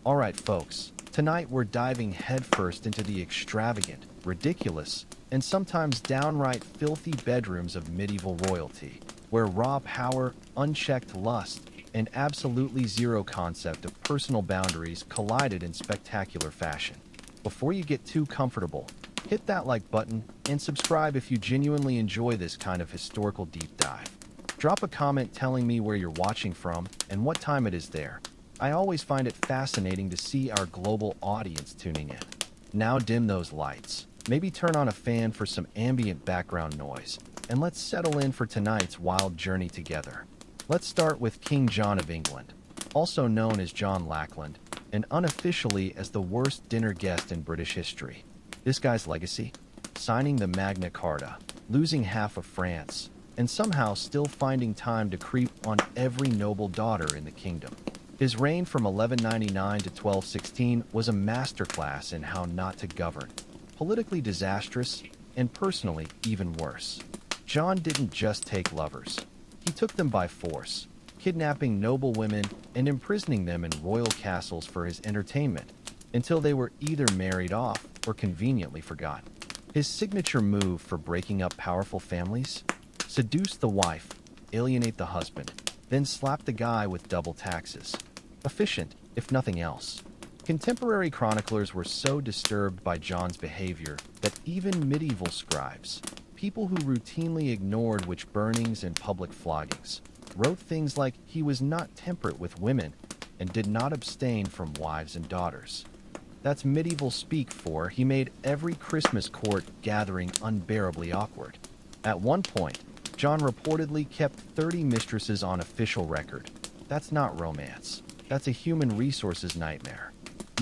Alright, folks, tonight we're diving headfirst into the extravagant, ridiculous, and sometimes downright filthy bedrooms of medieval royalty, where raw power, unchecked lust, and absolutely zero concept of personal boundaries collided in spectacular fashion. Before you get too comfortable, hit that like button and subscribe if you genuinely enjoy this kind of historical deep dive. Drop a comment telling me where you're watching from and what time it is there. I always find it fascinating to see our global audience tuning in. Now dim those lights. Maybe turn on a fan for some ambient background noise, and let's settle in for tonight's wild journey together. Let's start with King John of England, also known as John Lackland, and unofficially as the worst dinner guest in British history. This guy's legacy? Signing the Magna Carta, losing half of France, and somehow still finding time to creep on every noble daughter in the kingdom. His reign from 1199 to 1216 was a masterclass in how not to govern. Politically disastrous, and personally even worse. John didn't just take lovers. He took them by force, kidnapping noble women and imprisoning them in royal castles for his entertainment, until they were either married off or conveniently forgotten. His signature move for breaking up powerful families? Seduce the wife, alienate the husband, then slap the guy with double taxes. Efficient, if nothing else. Contemporary chroniclers were so disturbed by John's behavior that even medieval scribes, people who routinely ignored witch burnings and public floggings, wrote things like he was not temperate with women and did not abstain from wives and daughters. That's medieval speak for he made every Christmas court gathering unbearably awkward. At one point, John reportedly kept 30 mistresses on official record. That's not romance. That's a human resources nightmare.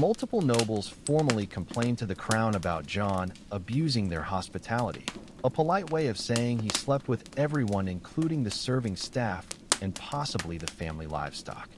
Multiple nobles formally complained to the crown about John abusing their hospitality, a polite way of saying he slept with everyone including the serving staff and possibly the family livestock.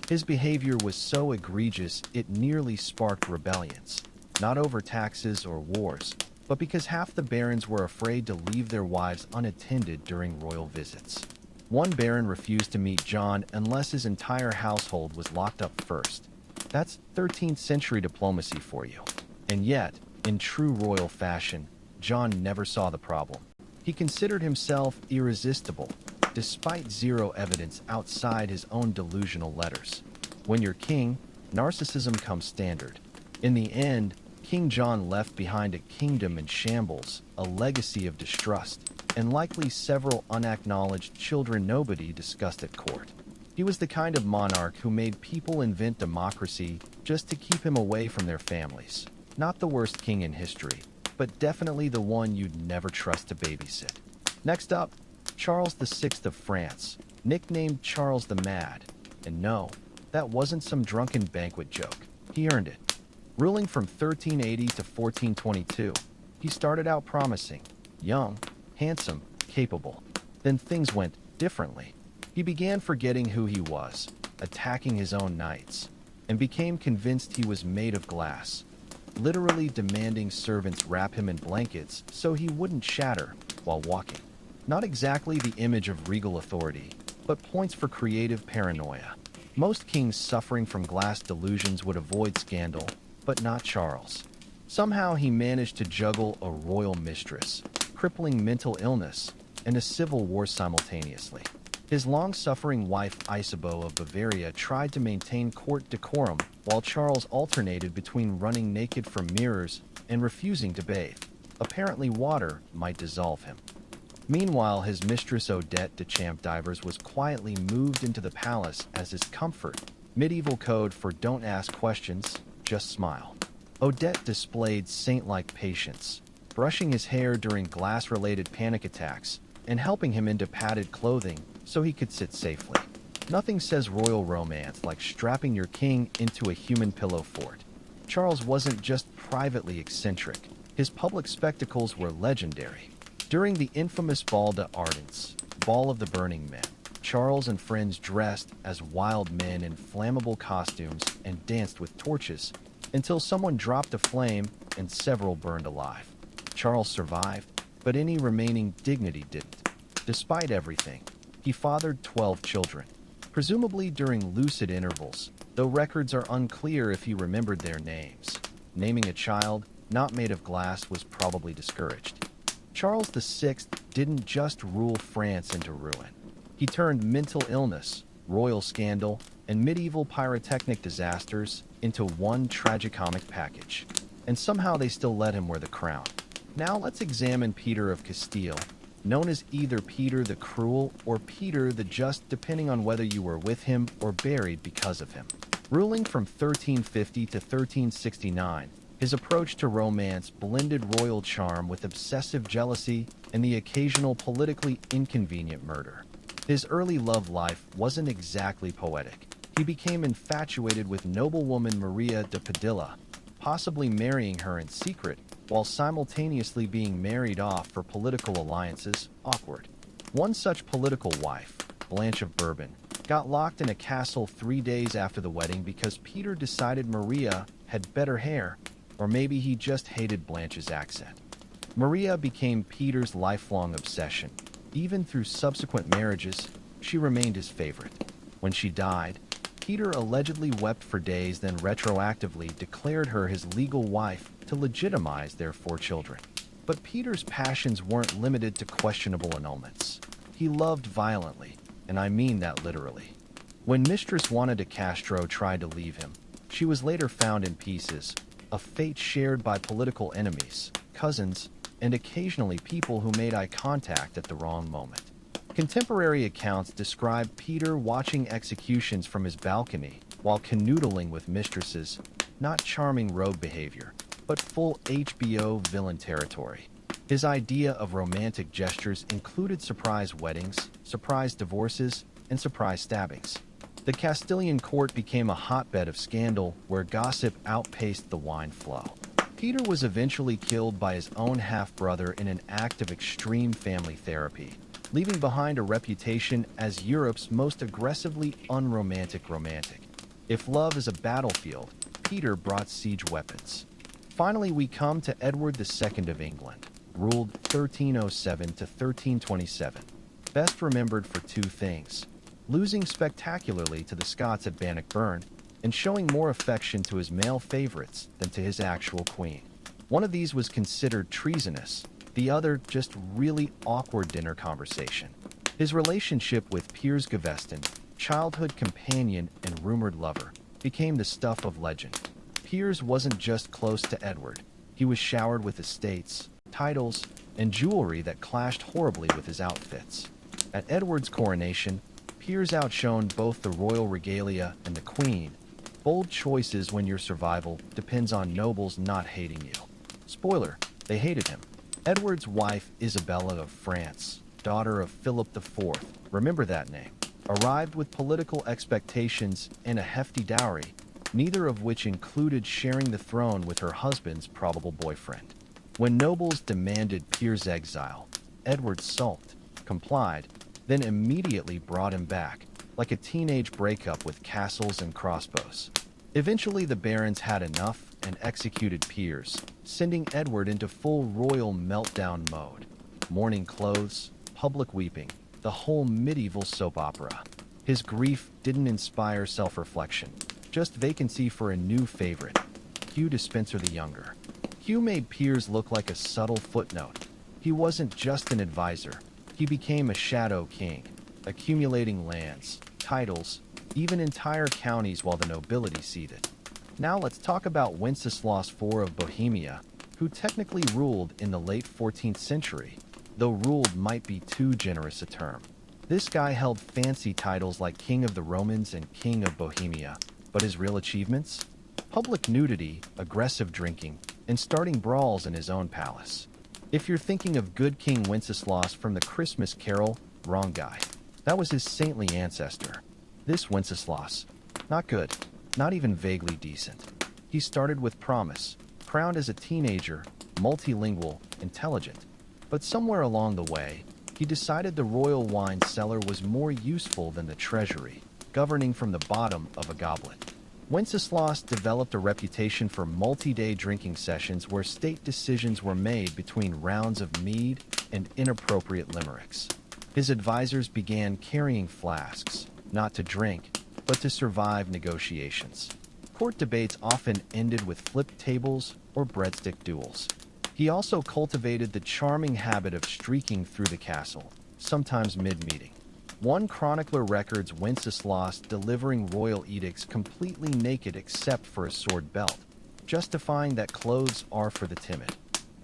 His behavior was so egregious it nearly sparked rebellions, not over taxes or wars, but because half the barons were afraid to leave their wives unattended during royal visits. One baron refused to meet John unless his entire household was locked up first. That's 13th century diplomacy for you. And yet, in true royal fashion, John never saw the problem. He considered himself irresistible, despite zero evidence outside his own delusional letters. When you're king, narcissism comes standard. In the end, King John left behind a kingdom in shambles, a legacy of distrust, and likely several unacknowledged children nobody discussed at court. He was the kind of monarch who made people invent democracy just to keep him away from their families. Not the worst king in history, but definitely the one you'd never trust to babysit. Next up, Charles VI of France, nicknamed Charles the Mad. And no, that wasn't some drunken banquet joke. He earned it. Ruling from 1380 to 1422, he started out promising, young, handsome, capable. Then things went differently. He began forgetting who he was, attacking his own knights, and became convinced he was made of glass, literally demanding servants wrap him in blankets so he wouldn't shatter while walking. Not exactly the image of regal authority, but points for creative paranoia. Most kings suffering from glass delusions would avoid scandal, but not Charles. Somehow he managed to juggle a royal mistress, crippling mental illness, and a civil war simultaneously. His long-suffering wife Isabeau of Bavaria tried to maintain court decorum while Charles alternated between running naked from mirrors and refusing to bathe. Apparently water might dissolve him. Meanwhile, his mistress Odette de Champdivers was quietly moved into the palace as his comfort, medieval code for don't ask questions, just smile. Odette displayed saint-like patience, brushing his hair during glass-related panic attacks and helping him into padded clothing so he could sit safely. Nothing says royal romance like strapping your king into a human pillow fort. Charles wasn't just privately eccentric. His public spectacles were legendary. During the infamous Bal d'Ardents, Ball of the Burning Men, Charles and friends dressed as wild men in flammable costumes and danced with torches until someone dropped a flame and several burned alive. Charles survived, but any remaining dignity didn't. Despite everything, he fathered 12 children, presumably during lucid intervals, though records are unclear if he remembered their names. Naming a child not made of glass was probably discouraged. Charles VI didn't just rule France into ruin. He turned mental illness, royal scandal, and medieval pyrotechnic disasters into one tragicomic package. And somehow they still let him wear the crown. Now let's examine Peter of Castile, known as either Peter the Cruel or Peter the Just, depending on whether you were with him or buried because of him. Ruling from 1350 to 1369, his approach to romance blended royal charm with obsessive jealousy and the occasional politically inconvenient murder. His early love life wasn't exactly poetic. He became infatuated with noblewoman Maria de Padilla, possibly marrying her in secret, while simultaneously being married off for political alliances. Awkward. One such political wife, Blanche of Bourbon, got locked in a castle 3 days after the wedding because Peter decided Maria had better hair, or maybe he just hated Blanche's accent. Maria became Peter's lifelong obsession. Even through subsequent marriages, she remained his favorite. When she died, Peter allegedly wept for days, then retroactively declared her his legal wife to legitimize their 4 children. But Peter's passions weren't limited to questionable annulments. He loved violently, and I mean that literally. When Mistress Juana de Castro tried to leave him, she was later found in pieces, a fate shared by political enemies, cousins, and occasionally people who made eye contact at the wrong moment. Contemporary accounts describe Peter watching executions from his balcony while canoodling with mistresses, not charming rogue behavior, but full HBO villain territory. His idea of romantic gestures included surprise weddings, surprise divorces, and surprise stabbings. The Castilian court became a hotbed of scandal where gossip outpaced the wine flow. Peter was eventually killed by his own half-brother in an act of extreme family therapy, leaving behind a reputation as Europe's most aggressively unromantic romantic. If love is a battlefield, Peter brought siege weapons. Finally, we come to Edward II of England, ruled 1307 to 1327. Best remembered for 2 things: losing spectacularly to the Scots at Bannockburn, and showing more affection to his male favorites than to his actual queen. One of these was considered treasonous, the other just really awkward dinner conversation. His relationship with Piers Gaveston, childhood companion and rumored lover, became the stuff of legend. Piers wasn't just close to Edward, he was showered with estates, titles, and jewelry that clashed horribly with his outfits. At Edward's coronation, Piers outshone both the royal regalia and the queen. Bold choices when your survival depends on nobles not hating you. Spoiler, they hated him. Edward's wife, Isabella of France, daughter of Philip IV, remember that name, arrived with political expectations and a hefty dowry, neither of which included sharing the throne with her husband's probable boyfriend. When nobles demanded Piers' exile, Edward sulked, complied, then immediately brought him back, like a teenage breakup with castles and crossbows. Eventually the barons had enough and executed Piers, sending Edward into full royal meltdown mode. Mourning clothes, public weeping, the whole medieval soap opera. His grief didn't inspire self-reflection, just vacancy for a new favorite, Hugh Despenser the Younger. Hugh made Piers look like a subtle footnote. He wasn't just an advisor, he became a shadow king, accumulating lands, titles, even entire counties while the nobility seethed. Now let's talk about Wenceslaus IV of Bohemia, who technically ruled in the late 14th century, though ruled might be too generous a term. This guy held fancy titles like King of the Romans and King of Bohemia, but his real achievements? Public nudity, aggressive drinking, and starting brawls in his own palace. If you're thinking of good King Wenceslas from the Christmas Carol, wrong guy. That was his saintly ancestor. This Wenceslas, not good, not even vaguely decent. He started with promise, crowned as a teenager, multilingual, intelligent. But somewhere along the way, he decided the royal wine cellar was more useful than the treasury, governing from the bottom of a goblet. Wenceslas developed a reputation for multi-day drinking sessions where state decisions were made between rounds of mead and inappropriate limericks. His advisors began carrying flasks, not to drink, but to survive negotiations. Court debates often ended with flipped tables or breadstick duels. He also cultivated the charming habit of streaking through the castle, sometimes mid-meeting. One chronicler records Wenceslas delivering royal edicts completely naked except for a sword belt, justifying that clothes are for the timid.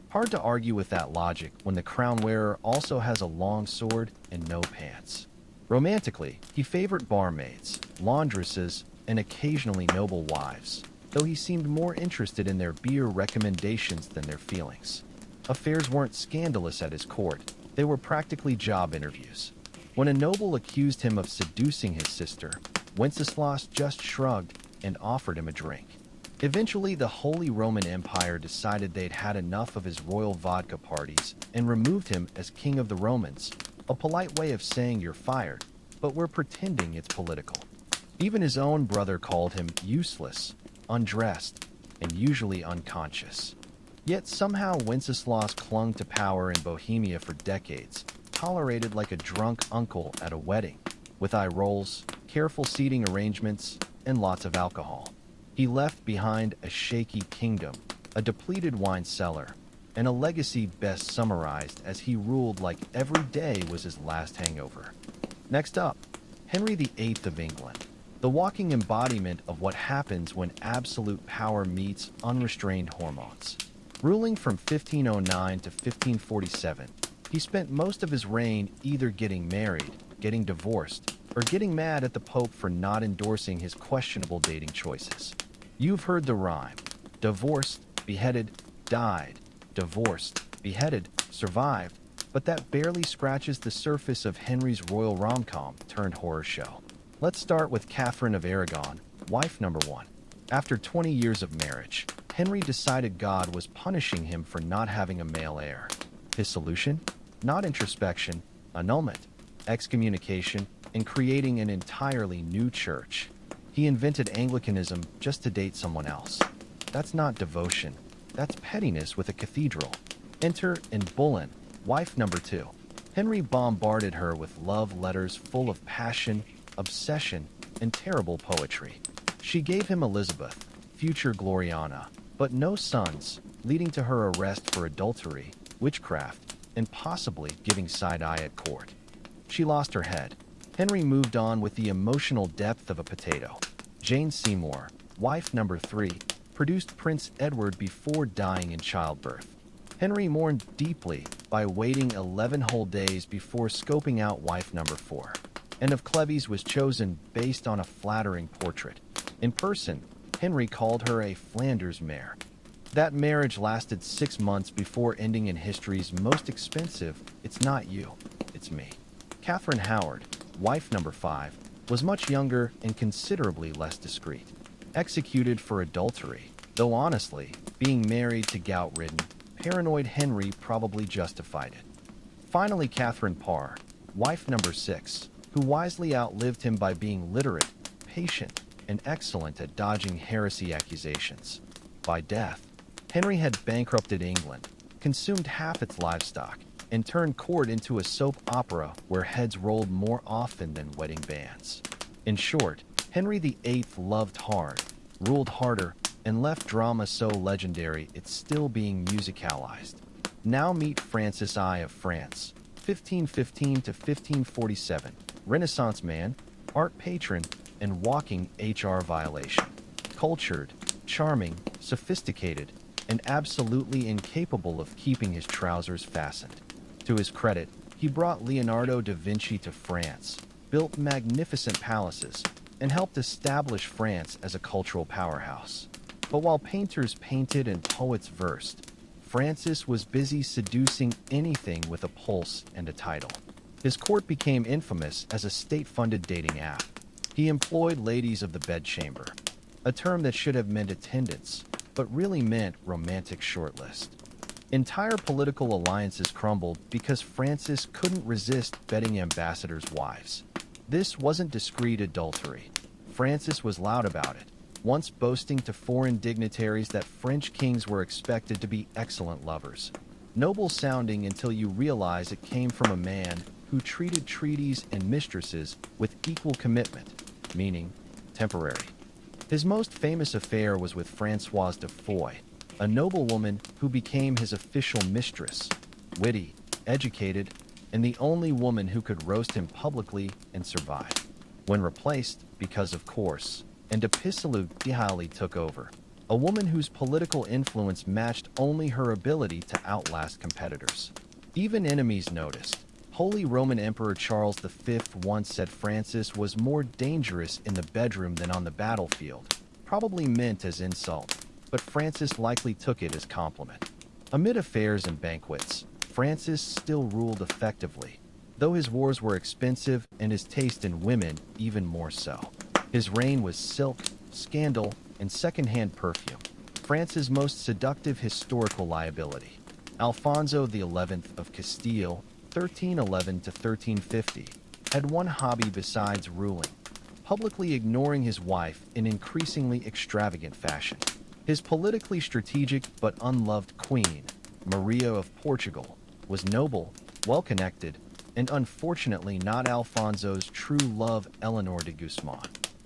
Hard to argue with that logic when the crown wearer also has a long sword and no pants. Romantically, he favored barmaids, laundresses, and occasionally noble wives, though he seemed more interested in their beer recommendations than their feelings. Affairs weren't scandalous at his court, they were practically job interviews. When a noble accused him of seducing his sister, Wenceslas just shrugged and offered him a drink. Eventually, the Holy Roman Empire decided they'd had enough of his royal vodka parties and removed him as king of the Romans, a polite way of saying you're fired, but we're pretending it's political. Even his own brother called him useless, undressed, and usually unconscious. Yet somehow Wenceslas clung to power in Bohemia for decades, tolerated like a drunk uncle at a wedding, with eye rolls, careful seating arrangements, and lots of alcohol. He left behind a shaky kingdom, a depleted wine cellar, and a legacy best summarized as he ruled like every day was his last hangover. Next up, Henry VIII of England, the walking embodiment of what happens when absolute power meets unrestrained hormones. Ruling from 1509 to 1547, he spent most of his reign either getting married, getting divorced, or getting mad at the Pope for not endorsing his questionable dating choices. You've heard the rhyme: divorced, beheaded, died, divorced, beheaded, survived, but that barely scratches the surface of Henry's royal rom-com turned horror show. Let's start with Catherine of Aragon, wife number 1. After 20 years of marriage, Henry decided God was punishing him for not having a male heir. His solution? Not introspection, annulment, excommunication, and creating an entirely new church. He invented Anglicanism just to date someone else. That's not devotion. That's pettiness with a cathedral. Enter Anne Boleyn, wife number 2. Henry bombarded her with love letters full of passion, obsession, and terrible poetry. She gave him Elizabeth, future Gloriana, but no sons, leading to her arrest for adultery, witchcraft, and possibly giving side-eye at court. She lost her head. Henry moved on with the emotional depth of a potato. Jane Seymour, wife number 3, produced Prince Edward before dying in childbirth. Henry mourned deeply by waiting 11 whole days before scoping out wife number 4. Anne of Cleves was chosen based on a flattering portrait. In person, Henry called her a Flanders mare. That marriage lasted 6 months before ending in history's most expensive "it's not you, it's me." Catherine Howard, wife number 5, was much younger and considerably less discreet. Executed for adultery, though honestly, being married to gout-ridden, paranoid Henry probably justified it. Finally, Catherine Parr, wife number 6, who wisely outlived him by being literate, patient, and excellent at dodging heresy accusations. By death, Henry had bankrupted England, consumed half its livestock, and turned court into a soap opera where heads rolled more often than wedding bands. In short, Henry VIII loved hard, ruled harder, and left drama so legendary it's still being musicalized. Now meet Francis I of France, 1515 to 1547, Renaissance man, art patron, and walking HR violation. Cultured, charming, sophisticated, and absolutely incapable of keeping his trousers fastened. To his credit, he brought Leonardo da Vinci to France, built magnificent palaces, and helped establish France as a cultural powerhouse. But while painters painted and poets versed, Francis was busy seducing anything with a pulse and a title. His court became infamous as a state-funded dating app. He employed ladies of the bedchamber, a term that should have meant attendants, but really meant romantic shortlist. Entire political alliances crumbled because Francis couldn't resist betting ambassadors' wives. This wasn't discreet adultery. Francis was loud about it, once boasting to foreign dignitaries that French kings were expected to be excellent lovers. Noble sounding until you realize it came from a man who treated treaties and mistresses with equal commitment, meaning temporary. His most famous affair was with Françoise de Foix, a noblewoman who became his official mistress, witty, educated, and the only woman who could roast him publicly and survive. When replaced, because of course, and Episalou Dihali took over, a woman whose political influence matched only her ability to outlast competitors. Even enemies noticed. Holy Roman Emperor Charles V once said Francis was more dangerous in the bedroom than on the battlefield, probably meant as insult, but Francis likely took it as compliment. Amid affairs and banquets, Francis still ruled effectively, though his wars were expensive and his taste in women even more so. His reign was silk, scandal, and second-hand perfume. France's most seductive historical liability. Alfonso XI of Castile, 1311 to 1350, had one hobby besides ruling, publicly ignoring his wife in increasingly extravagant fashion. His politically strategic but unloved queen, Maria of Portugal, was noble, well-connected, and unfortunately not Alfonso's true love, Eleanor de Guzman,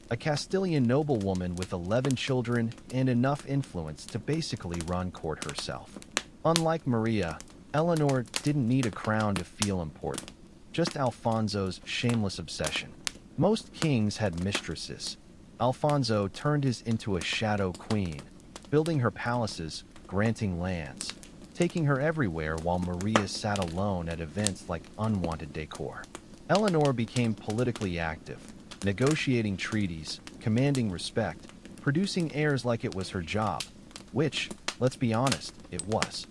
a Castilian noblewoman with 11 children and enough influence to basically run court herself. Unlike Maria, Eleanor didn't need a crown to feel important, just Alfonso's shameless obsession. Most kings had mistresses. Alfonso turned his into a shadow queen, building her palaces, granting lands, taking her everywhere while Maria sat alone at events like unwanted decor. Eleanor became politically active, negotiating treaties, commanding respect, producing heirs like it was her job, which, let's be honest, it was.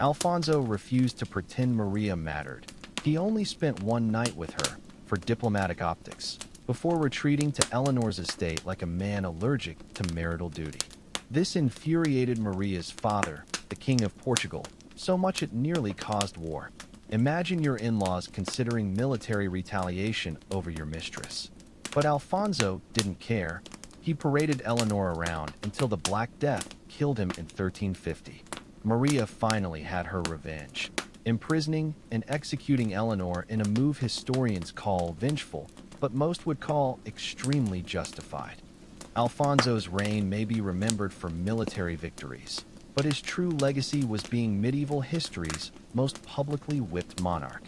Alfonso refused to pretend Maria mattered. He only spent one night with her, for diplomatic optics, before retreating to Eleanor's estate like a man allergic to marital duty. This infuriated Maria's father, the King of Portugal, so much it nearly caused war. Imagine your in-laws considering military retaliation over your mistress. But Alfonso didn't care. He paraded Eleanor around until the Black Death killed him in 1350. Maria finally had her revenge, imprisoning and executing Eleanor in a move historians call vengeful, but most would call extremely justified. Alfonso's reign may be remembered for military victories, but his true legacy was being medieval history's most publicly whipped monarch.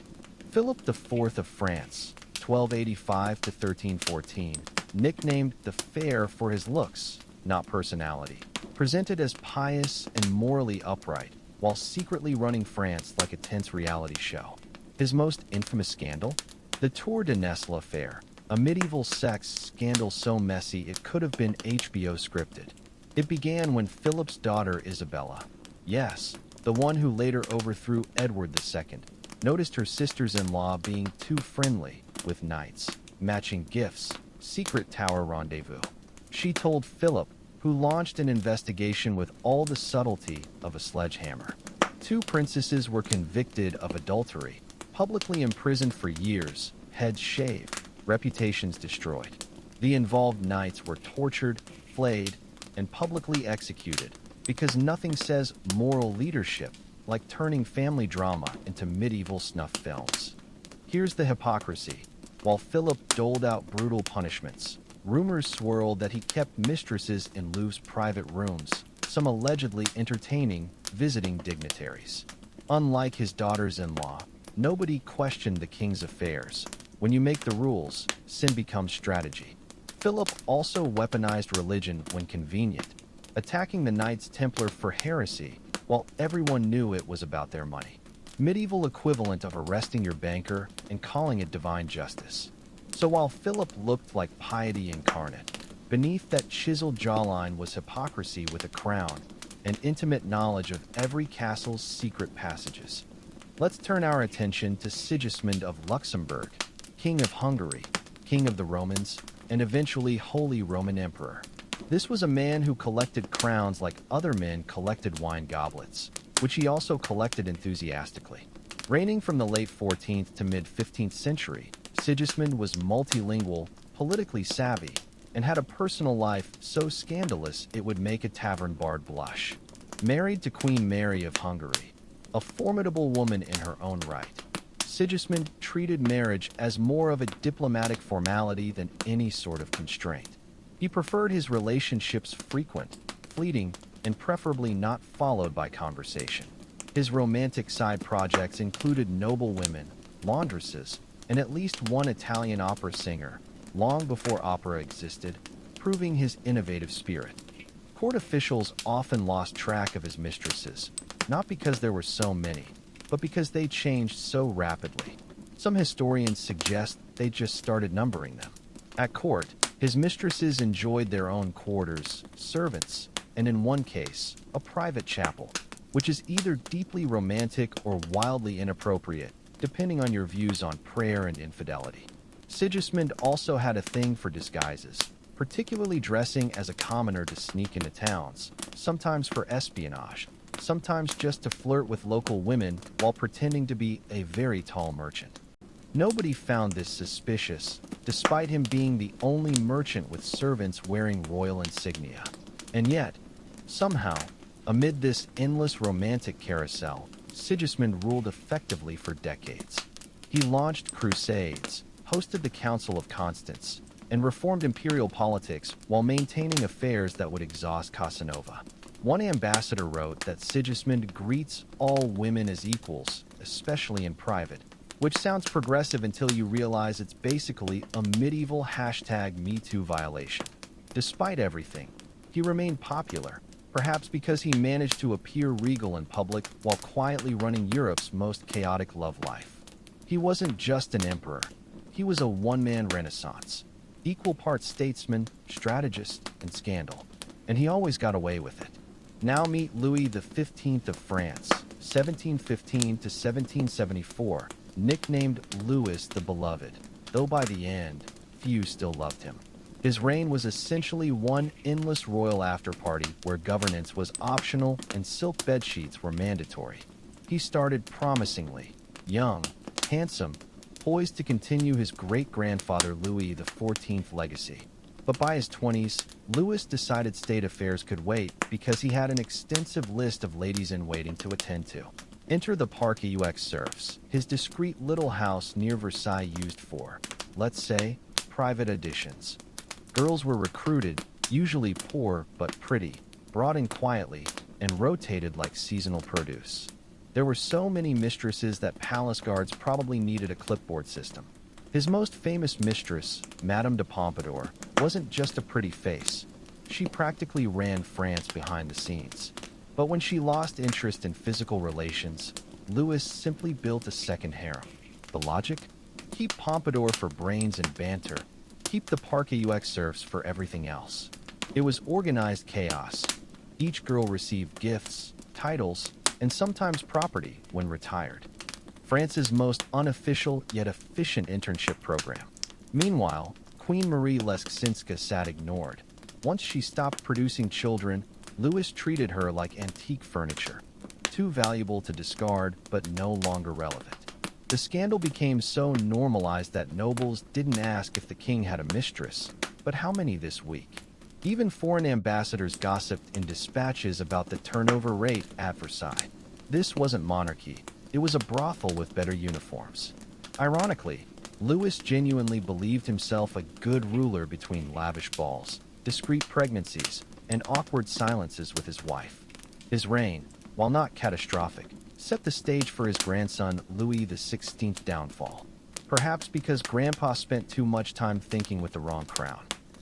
Philip IV of France, 1285 to 1314, nicknamed the Fair for his looks, not personality, presented as pious and morally upright, while secretly running France like a tense reality show. His most infamous scandal? The Tour de Nesle affair, a medieval sex scandal so messy it could have been HBO scripted. It began when Philip's daughter Isabella, yes, the one who later overthrew Edward II, noticed her sisters-in-law being too friendly with knights, matching gifts, secret tower rendezvous. She told Philip, who launched an investigation with all the subtlety of a sledgehammer. Two princesses were convicted of adultery, publicly imprisoned for years, heads shaved, reputations destroyed. The involved knights were tortured, flayed, and publicly executed because nothing says moral leadership like turning family drama into medieval snuff films. Here's the hypocrisy. While Philip doled out brutal punishments, rumors swirled that he kept mistresses in Louvre's private rooms, some allegedly entertaining visiting dignitaries. Unlike his daughters-in-law, nobody questioned the king's affairs. When you make the rules, sin becomes strategy. Philip also weaponized religion when convenient, attacking the Knights Templar for heresy while everyone knew it was about their money. Medieval equivalent of arresting your banker and calling it divine justice. So while Philip looked like piety incarnate, beneath that chiseled jawline was hypocrisy with a crown and intimate knowledge of every castle's secret passages. Let's turn our attention to Sigismund of Luxembourg, King of Hungary, King of the Romans, and eventually Holy Roman Emperor. This was a man who collected crowns like other men collected wine goblets, which he also collected enthusiastically. Reigning from the late 14th to mid-15th century, Sigismund was multilingual, politically savvy, and had a personal life so scandalous it would make a tavern bard blush. Married to Queen Mary of Hungary, a formidable woman in her own right, Sigismund treated marriage as more of a diplomatic formality than any sort of constraint. He preferred his relationships frequent, fleeting, and preferably not followed by conversation. His romantic side projects included noble women, laundresses, and at least one Italian opera singer, long before opera existed, proving his innovative spirit. Court officials often lost track of his mistresses, not because there were so many, but because they changed so rapidly. Some historians suggest they just started numbering them. At court, his mistresses enjoyed their own quarters, servants, and in one case, a private chapel, which is either deeply romantic or wildly inappropriate, depending on your views on prayer and infidelity. Sigismund also had a thing for disguises, particularly dressing as a commoner to sneak into towns, sometimes for espionage, sometimes just to flirt with local women while pretending to be a very tall merchant. Nobody found this suspicious, despite him being the only merchant with servants wearing royal insignia. And yet, somehow, amid this endless romantic carousel, Sigismund ruled effectively for decades. He launched crusades, hosted the Council of Constance, and reformed imperial politics while maintaining affairs that would exhaust Casanova. One ambassador wrote that Sigismund greets all women as equals, especially in private, which sounds progressive until you realize it's basically a medieval #MeToo violation. Despite everything, he remained popular, perhaps because he managed to appear regal in public while quietly running Europe's most chaotic love life. He wasn't just an emperor, he was a one-man renaissance, equal parts statesman, strategist, and scandal. And he always got away with it. Now meet Louis XV of France, 1715 to 1774, nicknamed Louis the Beloved, though by the end, few still loved him. His reign was essentially one endless royal after-party where governance was optional and silk bedsheets were mandatory. He started promisingly, young, handsome, poised to continue his great-grandfather Louis XIV legacy. But by his 20s, Louis decided state affairs could wait because he had an extensive list of ladies-in-waiting to attend to. Enter the Parc aux Cerfs, his discreet little house near Versailles used for, let's say, private auditions. Girls were recruited, usually poor but pretty, brought in quietly, and rotated like seasonal produce. There were so many mistresses that palace guards probably needed a clipboard system. His most famous mistress, Madame de Pompadour, wasn't just a pretty face. She practically ran France behind the scenes. But when she lost interest in physical relations, Louis simply built a second harem. The logic? Keep Pompadour for brains and banter. Keep the Parc aux Cerfs for everything else. It was organized chaos. Each girl received gifts, titles, and sometimes property when retired. France's most unofficial yet efficient internship program. Meanwhile, Queen Marie Leszczyńska sat ignored. Once she stopped producing children, Louis treated her like antique furniture, too valuable to discard but no longer relevant. The scandal became so normalized that nobles didn't ask if the king had a mistress, but how many this week. Even foreign ambassadors gossiped in dispatches about the turnover rate at Versailles. This wasn't monarchy, it was a brothel with better uniforms. Ironically, Louis genuinely believed himself a good ruler between lavish balls, discreet pregnancies, and awkward silences with his wife. His reign, while not catastrophic, set the stage for his grandson Louis XVI's downfall. Perhaps because Grandpa spent too much time thinking with the wrong crown.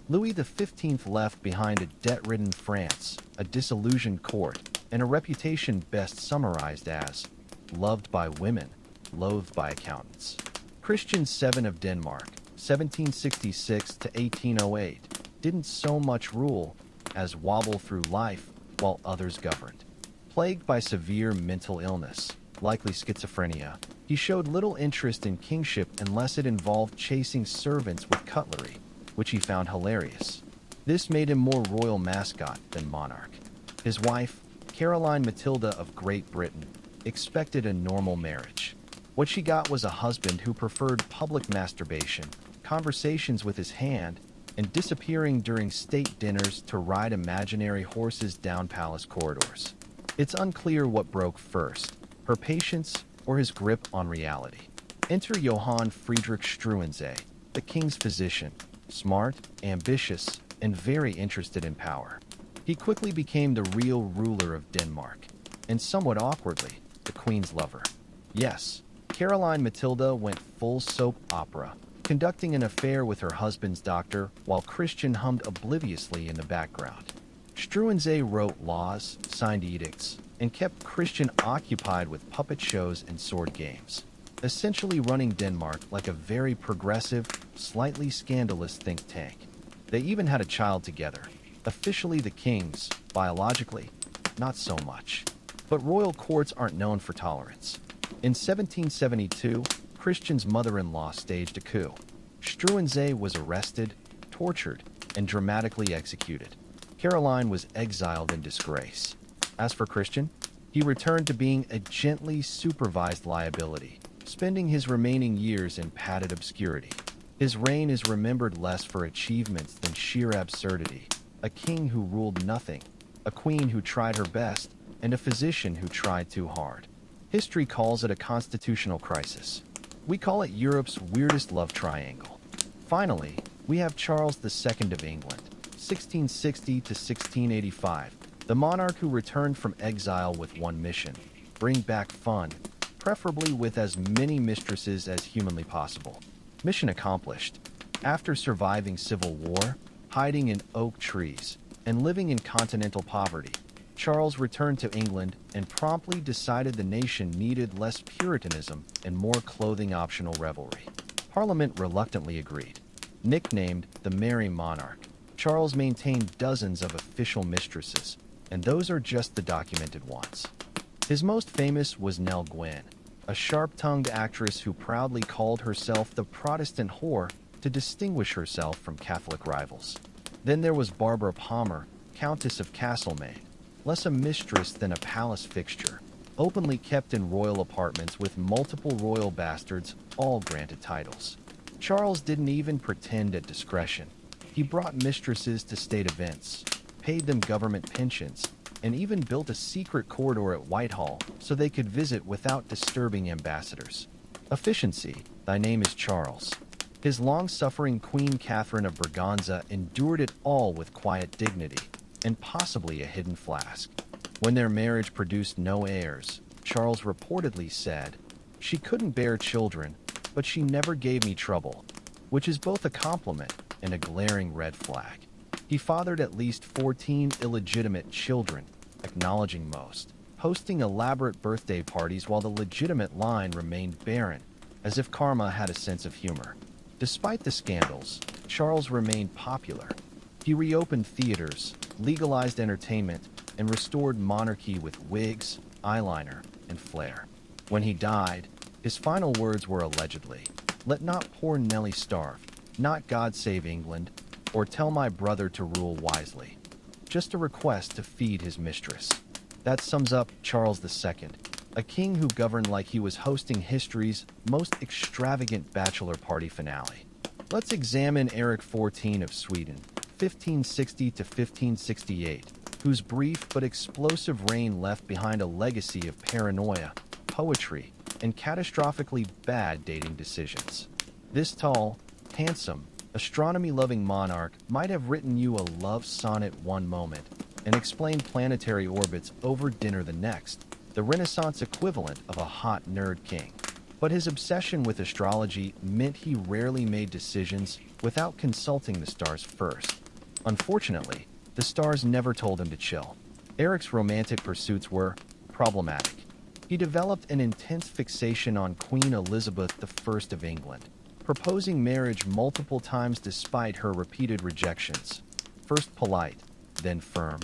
Louis XV left behind a debt-ridden France, a disillusioned court, and a reputation best summarized as loved by women, loathed by accountants. Christian VII of Denmark, 1766 to 1808, didn't so much rule as wobble through life while others governed. Plagued by severe mental illness, likely schizophrenia, he showed little interest in kingship unless it involved chasing servants with cutlery, which he found hilarious. This made him more royal mascot than monarch. His wife, Caroline Matilda of Great Britain, expected a normal marriage. What she got was a husband who preferred public masturbation, conversations with his hand, and disappearing during state dinners to ride imaginary horses down palace corridors. It's unclear what broke first, her patience or his grip on reality. Enter Johann Friedrich Struensee, the king's physician, smart, ambitious, and very interested in power. He quickly became the real ruler of Denmark, and somewhat awkwardly, the Queen's lover. Yes, Caroline Matilda went full soap opera, conducting an affair with her husband's doctor while Christian hummed obliviously in the background. Struensee wrote laws, signed edicts, and kept Christian occupied with puppet shows and sword games, essentially running Denmark like a very progressive, slightly scandalous think tank. They even had a child together, officially the king's, biologically, not so much. But royal courts aren't known for tolerance. In 1772, Christian's mother-in-law staged a coup. Struensee was arrested, tortured, and dramatically executed. Caroline was exiled in disgrace. As for Christian, he returned to being a gently supervised liability, spending his remaining years in padded obscurity. His reign is remembered less for achievements than sheer absurdity. A king who ruled nothing, a queen who tried her best, and a physician who tried too hard. History calls it a constitutional crisis. We call it Europe's weirdest love triangle. Finally, we have Charles II of England, 1660 to 1685, the monarch who returned from exile with one mission: bring back fun, preferably with as many mistresses as humanly possible. Mission accomplished. After surviving civil war, hiding in oak trees, and living in continental poverty, Charles returned to England and promptly decided the nation needed less Puritanism and more clothing-optional revelry. Parliament reluctantly agreed. Nicknamed the Merry Monarch, Charles maintained dozens of official mistresses, and those are just the documented ones. His most famous was Nell Gwyn, a sharp-tongued actress who proudly called herself the Protestant whore to distinguish herself from Catholic rivals. Then there was Barbara Palmer, Countess of Castlemaine, less a mistress than a palace fixture, openly kept in royal apartments with multiple royal bastards, all granted titles. Charles didn't even pretend at discretion. He brought mistresses to state events, paid them government pensions, and even built a secret corridor at Whitehall so they could visit without disturbing ambassadors. Efficiency, thy name is Charles. His long-suffering Queen Catherine of Braganza endured it all with quiet dignity, and possibly a hidden flask. When their marriage produced no heirs, Charles reportedly said, "She couldn't bear children, but she never gave me trouble," which is both a compliment and a glaring red flag. He fathered at least 14 illegitimate children, acknowledging most, hosting elaborate birthday parties while the legitimate line remained barren, as if karma had a sense of humor. Despite the scandals, Charles remained popular. He reopened theaters, legalized entertainment, and restored monarchy with wigs, eyeliner, and flair. When he died, his final words were allegedly, "Let not poor Nellie starve, not God save England, or tell my brother to rule wisely." Just a request to feed his mistress. That sums up Charles II, a king who governed like he was hosting history's most extravagant bachelor party finale. Let's examine Eric XIV of Sweden, 1560 to 1568, whose brief but explosive reign left behind a legacy of paranoia, poetry, and catastrophically bad dating decisions. This tall, handsome, astronomy-loving monarch might have written you a love sonnet one moment and explained planetary orbits over dinner the next, the Renaissance equivalent of a hot nerd king. But his obsession with astrology meant he rarely made decisions without consulting the stars first. Unfortunately, the stars never told him to chill. Eric's romantic pursuits were problematic. He developed an intense fixation on Queen Elizabeth I of England, proposing marriage multiple times despite her repeated rejections. First polite, then firm,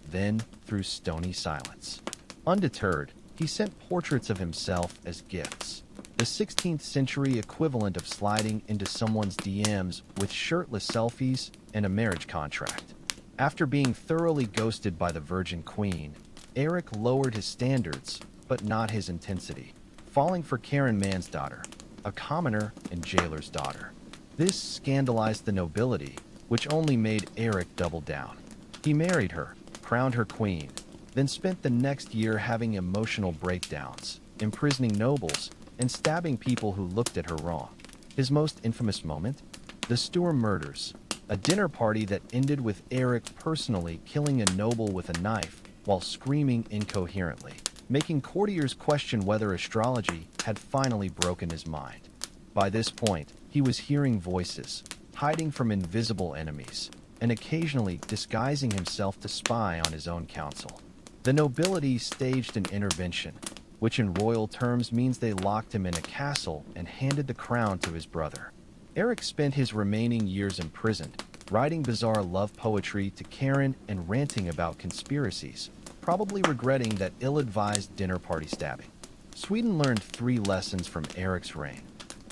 then through stony silence. Undeterred, he sent portraits of himself as gifts, the 16th century equivalent of sliding into someone's DMs with shirtless selfies and a marriage contract. After being thoroughly ghosted by the Virgin Queen, Eric lowered his standards, but not his intensity, falling for Karen Mansdottir, a commoner and jailer's daughter. This scandalized the nobility, which only made Eric double down. He married her, crowned her queen, then spent the next year having emotional breakdowns, imprisoning nobles, and stabbing people who looked at her wrong. His most infamous moment? The Sturm murders, a dinner party that ended with Eric personally killing a noble with a knife while screaming incoherently, making courtiers question whether astrology had finally broken his mind. By this point, he was hearing voices, hiding from invisible enemies, and occasionally disguising himself to spy on his own council. The nobility staged an intervention, which in royal terms means they locked him in a castle and handed the crown to his brother. Eric spent his remaining years imprisoned, writing bizarre love poetry to Karen and ranting about conspiracies, probably regretting that ill-advised dinner party stabbing. Sweden learned 3 lessons from Eric's reign.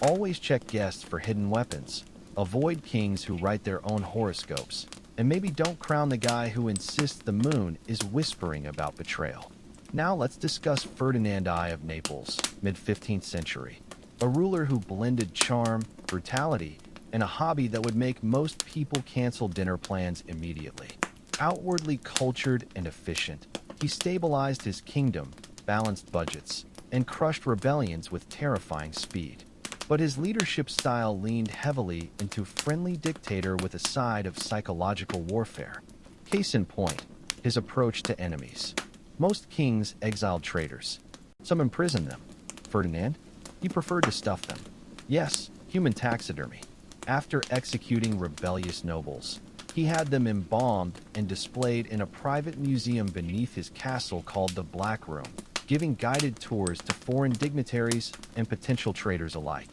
Always check guests for hidden weapons, avoid kings who write their own horoscopes, and maybe don't crown the guy who insists the moon is whispering about betrayal. Now let's discuss Ferdinand I of Naples, mid-15th century, a ruler who blended charm, brutality, and a hobby that would make most people cancel dinner plans immediately. Outwardly cultured and efficient, he stabilized his kingdom, balanced budgets, and crushed rebellions with terrifying speed. But his leadership style leaned heavily into friendly dictator with a side of psychological warfare. Case in point, his approach to enemies. Most kings exiled traitors. Some imprisoned them. Ferdinand? He preferred to stuff them. Yes, human taxidermy. After executing rebellious nobles, he had them embalmed and displayed in a private museum beneath his castle called the Black Room, giving guided tours to foreign dignitaries and potential traitors alike.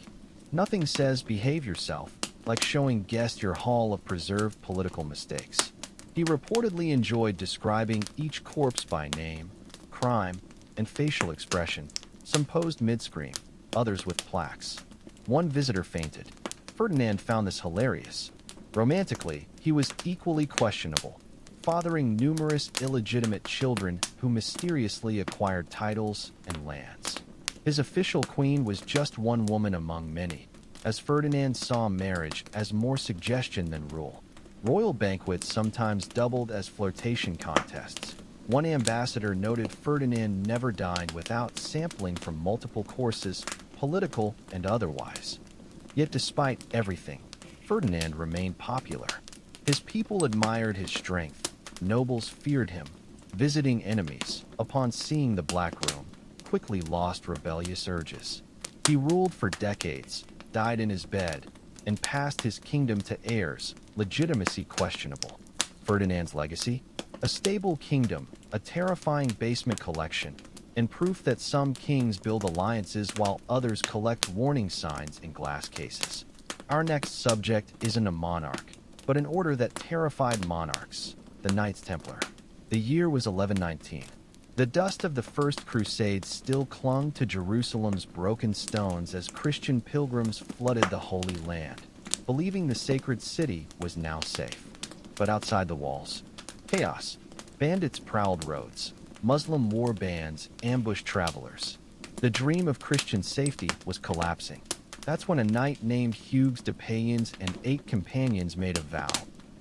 Nothing says behave yourself like showing guests your haul of preserved political mistakes. He reportedly enjoyed describing each corpse by name, crime, and facial expression. Some posed mid-scream, others with plaques. One visitor fainted. Ferdinand found this hilarious. Romantically, he was equally questionable, fathering numerous illegitimate children who mysteriously acquired titles and lands. His official queen was just one woman among many, as Ferdinand saw marriage as more suggestion than rule. Royal banquets sometimes doubled as flirtation contests. One ambassador noted Ferdinand never dined without sampling from multiple courses, political and otherwise. Yet despite everything, Ferdinand remained popular. His people admired his strength. Nobles feared him. Visiting enemies, upon seeing the Black Room, quickly lost rebellious urges. He ruled for decades, died in his bed, and passed his kingdom to heirs, legitimacy questionable. Ferdinand's legacy? A stable kingdom, a terrifying basement collection, and proof that some kings build alliances while others collect warning signs in glass cases. Our next subject isn't a monarch, but an order that terrified monarchs, the Knights Templar. The year was 1119. The dust of the First Crusade still clung to Jerusalem's broken stones as Christian pilgrims flooded the Holy Land, believing the sacred city was now safe. But outside the walls, chaos. Bandits prowled roads. Muslim war bands ambushed travelers. The dream of Christian safety was collapsing. That's when a knight named Hugues de Payens and 8 companions made a vow,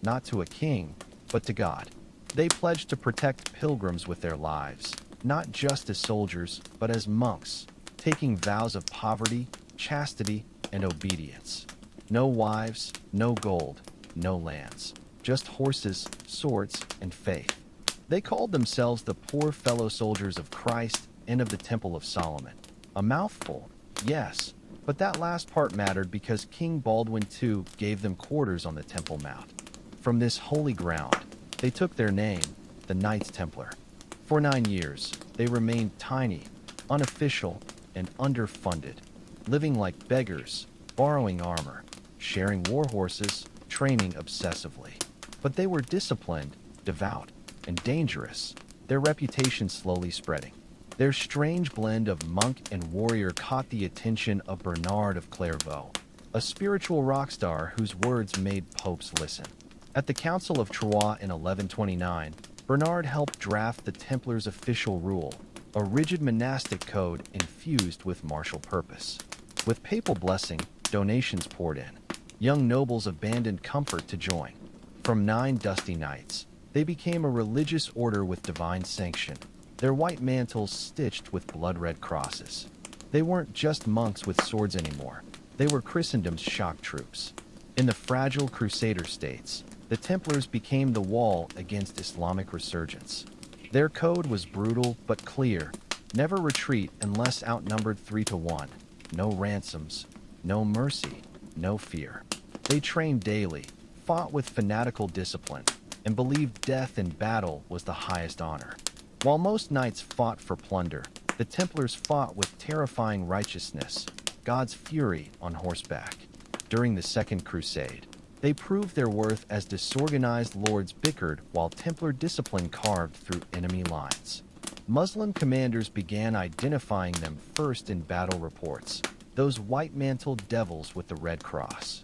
not to a king, but to God. They pledged to protect pilgrims with their lives, not just as soldiers, but as monks, taking vows of poverty, chastity, and obedience. No wives, no gold, no lands, just horses, swords, and faith. They called themselves the poor fellow soldiers of Christ and of the Temple of Solomon. A mouthful, yes, but that last part mattered because King Baldwin II gave them quarters on the Temple Mount. From this holy ground, they took their name, the Knights Templar. For 9 years, they remained tiny, unofficial, and underfunded, living like beggars, borrowing armor, sharing war horses, training obsessively. But they were disciplined, devout, and dangerous, their reputation slowly spreading. Their strange blend of monk and warrior caught the attention of Bernard of Clairvaux, a spiritual rock star whose words made popes listen. At the Council of Troyes in 1129, Bernard helped draft the Templars' official rule, a rigid monastic code infused with martial purpose. With papal blessing, donations poured in. Young nobles abandoned comfort to join. From 9 dusty knights, they became a religious order with divine sanction, their white mantles stitched with blood-red crosses. They weren't just monks with swords anymore. They were Christendom's shock troops. In the fragile Crusader states, the Templars became the wall against Islamic resurgence. Their code was brutal but clear: never retreat unless outnumbered 3-1. No ransoms, no mercy, no fear. They trained daily, fought with fanatical discipline, and believed death in battle was the highest honor. While most knights fought for plunder, the Templars fought with terrifying righteousness, God's fury on horseback. During the Second Crusade, they proved their worth as disorganized lords bickered while Templar discipline carved through enemy lines. Muslim commanders began identifying them first in battle reports, those white-mantled devils with the Red Cross.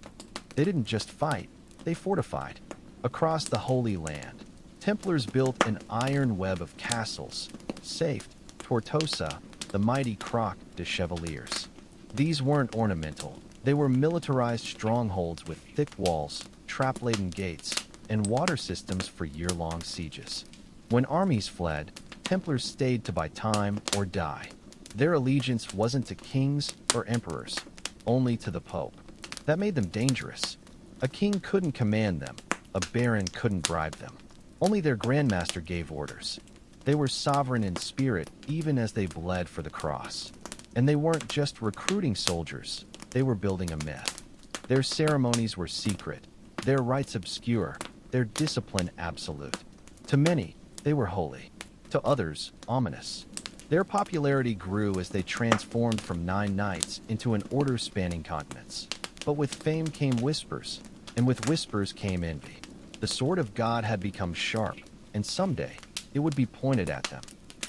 They didn't just fight, they fortified. Across the Holy Land, Templars built an iron web of castles, Safed, Tortosa, the mighty Croc de Chevaliers. These weren't ornamental, they were militarized strongholds with thick walls, trap-laden gates, and water systems for year-long sieges. When armies fled, Templars stayed to buy time or die. Their allegiance wasn't to kings or emperors, only to the Pope. That made them dangerous. A king couldn't command them, a baron couldn't bribe them. Only their grandmaster gave orders. They were sovereign in spirit even as they bled for the cross. And they weren't just recruiting soldiers, they were building a myth. Their ceremonies were secret, their rites obscure, their discipline absolute. To many, they were holy. To others, ominous. Their popularity grew as they transformed from 9 knights into an order spanning continents. But with fame came whispers, and with whispers came envy. The sword of God had become sharp, and someday it would be pointed at them.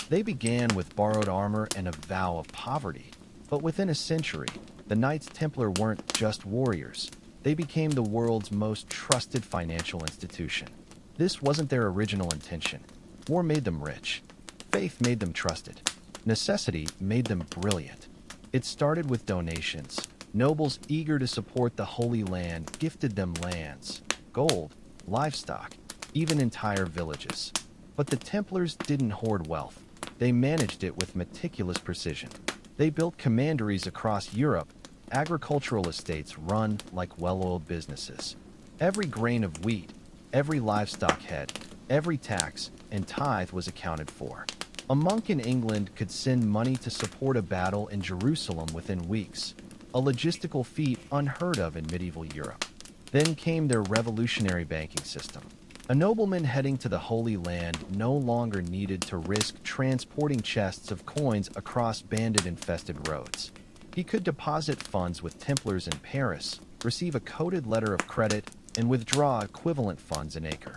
They began with borrowed armor and a vow of poverty. But within a century, the Knights Templar weren't just warriors. They became the world's most trusted financial institution. This wasn't their original intention. War made them rich. Faith made them trusted. Necessity made them brilliant. It started with donations. Nobles eager to support the Holy Land gifted them lands, gold, livestock, even entire villages. But the Templars didn't hoard wealth. They managed it with meticulous precision. They built commanderies across Europe, agricultural estates run like well-oiled businesses. Every grain of wheat, every livestock head, every tax and tithe was accounted for. A monk in England could send money to support a battle in Jerusalem within weeks, a logistical feat unheard of in medieval Europe. Then came their revolutionary banking system. A nobleman heading to the Holy Land no longer needed to risk transporting chests of coins across bandit-infested roads. He could deposit funds with Templars in Paris, receive a coded letter of credit, and withdraw equivalent funds in Acre.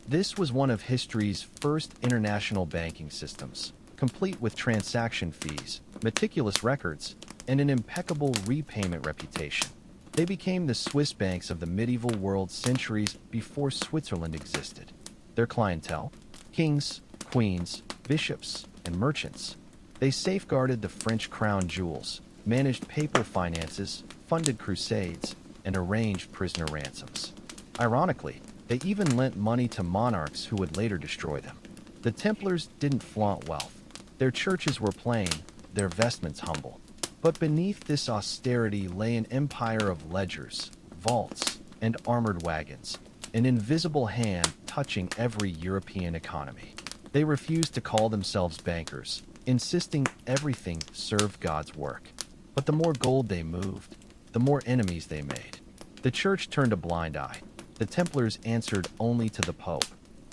This was one of history's first international banking systems, complete with transaction fees, meticulous records, and an impeccable repayment reputation. They became the Swiss banks of the medieval world centuries before Switzerland existed. Their clientele? Kings, queens, bishops, and merchants. They safeguarded the French crown jewels, managed papal finances, funded crusades, and arranged prisoner ransoms. Ironically, they even lent money to monarchs who would later destroy them. The Templars didn't flaunt wealth. Their churches were plain, their vestments humble. But beneath this austerity lay an empire of ledgers, vaults, and armored wagons, an invisible hand touching every European economy. They refused to call themselves bankers, insisting everything served God's work. But the more gold they moved, the more enemies they made. The church turned a blind eye. The Templars answered only to the Pope.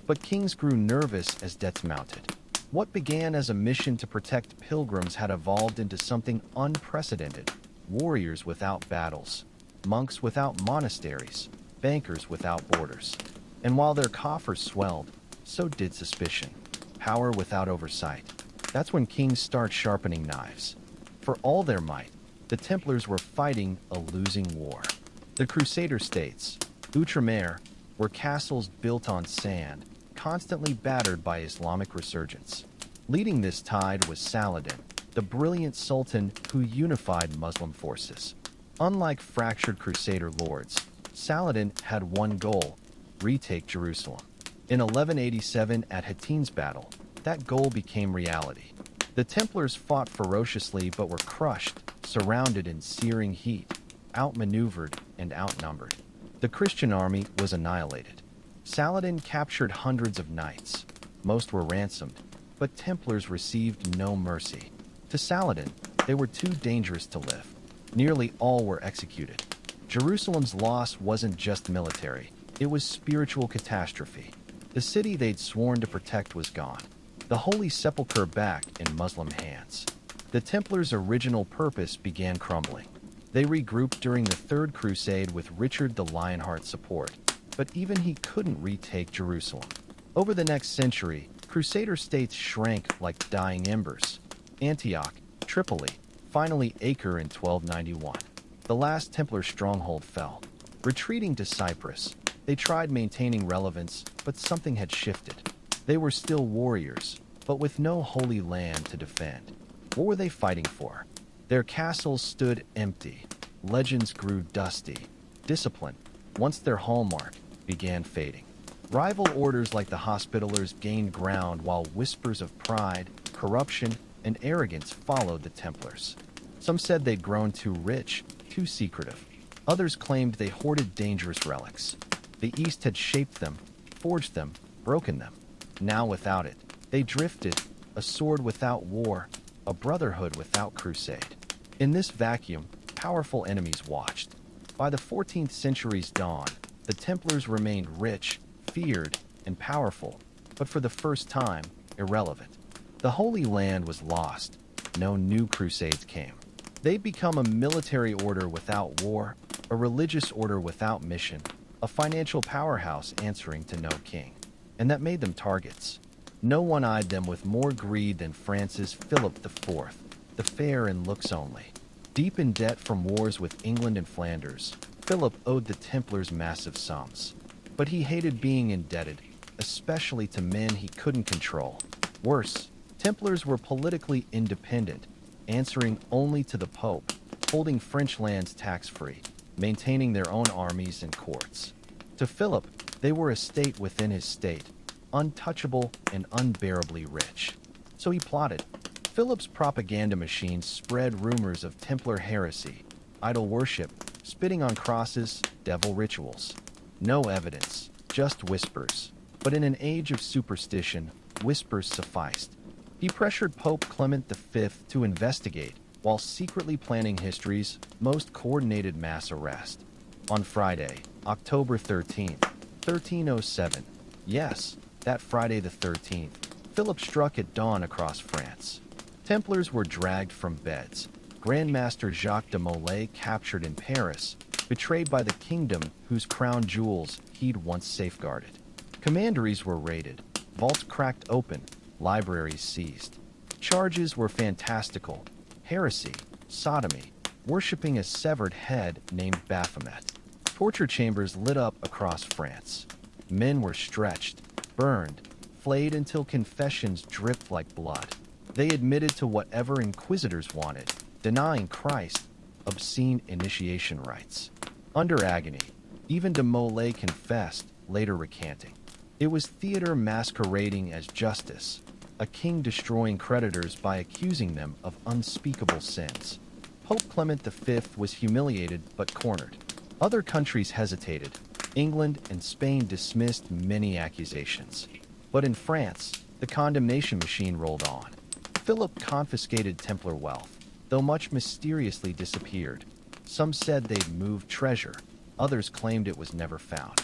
But kings grew nervous as debts mounted. What began as a mission to protect pilgrims had evolved into something unprecedented. Warriors without battles, monks without monasteries, bankers without borders. And while their coffers swelled, so did suspicion. Power without oversight. That's when kings start sharpening knives. For all their might, the Templars were fighting a losing war. The Crusader states, Outremer, were castles built on sand, constantly battered by Islamic resurgence. Leading this tide was Saladin, the brilliant sultan who unified Muslim forces. Unlike fractured Crusader lords, Saladin had one goal: retake Jerusalem. In 1187 at Hattin's battle, that goal became reality. The Templars fought ferociously but were crushed, surrounded in searing heat, outmaneuvered and outnumbered. The Christian army was annihilated. Saladin captured hundreds of knights. Most were ransomed, but Templars received no mercy. To Saladin, they were too dangerous to live. Nearly all were executed. Jerusalem's loss wasn't just military, it was spiritual catastrophe. The city they'd sworn to protect was gone. The Holy Sepulchre back in Muslim hands. The Templars' original purpose began crumbling. They regrouped during the Third Crusade with Richard the Lionheart's support, but even he couldn't retake Jerusalem. Over the next century, Crusader states shrank like dying embers. Antioch, Tripoli, finally Acre in 1291. The last Templar stronghold fell. Retreating to Cyprus, they tried maintaining relevance, but something had shifted. They were still warriors, but with no holy land to defend. What were they fighting for? Their castles stood empty. Legends grew dusty. Discipline, once their hallmark, began fading. Rival orders like the Hospitallers gained ground while whispers of pride, corruption, and arrogance followed the Templars. Some said they'd grown too rich, too secretive. Others claimed they hoarded dangerous relics. The East had shaped them, forged them, broken them. Now without it, they drifted, a sword without war, a brotherhood without crusade. In this vacuum, powerful enemies watched. By the 14th century's dawn, the Templars remained rich, feared, and powerful, but for the first time, irrelevant. The Holy Land was lost. No new crusades came. They'd become a military order without war, a religious order without mission, a financial powerhouse answering to no king. And that made them targets. No one eyed them with more greed than Francis Philip IV, the fair in looks only. Deep in debt from wars with England and Flanders, Philip owed the Templars massive sums. But he hated being indebted, especially to men he couldn't control. Worse, Templars were politically independent, answering only to the Pope, holding French lands tax-free, maintaining their own armies and courts. To Philip, they were a state within his state, untouchable and unbearably rich. So he plotted. Philip's propaganda machine spread rumors of Templar heresy, idol worship, spitting on crosses, devil rituals. No evidence, just whispers. But in an age of superstition, whispers sufficed. He pressured Pope Clement V to investigate, while secretly planning history's most coordinated mass arrest. On Friday, October 13th, 1307, yes, that Friday the 13th, Philip struck at dawn across France. Templars were dragged from beds. Grandmaster Jacques de Molay captured in Paris, betrayed by the kingdom whose crown jewels he'd once safeguarded. Commanderies were raided, vaults cracked open, libraries seized. Charges were fantastical: heresy, sodomy, worshipping a severed head named Baphomet. Torture chambers lit up across France. Men were stretched, burned, flayed until confessions dripped like blood. They admitted to whatever inquisitors wanted, denying Christ, obscene initiation rites. Under agony, even de Molay confessed, later recanting. It was theater masquerading as justice, a king destroying creditors by accusing them of unspeakable sins. Pope Clement V was humiliated but cornered. Other countries hesitated. England and Spain dismissed many accusations. But in France, the condemnation machine rolled on. Philip confiscated Templar wealth, though much mysteriously disappeared. Some said they'd moved treasure, others claimed it was never found.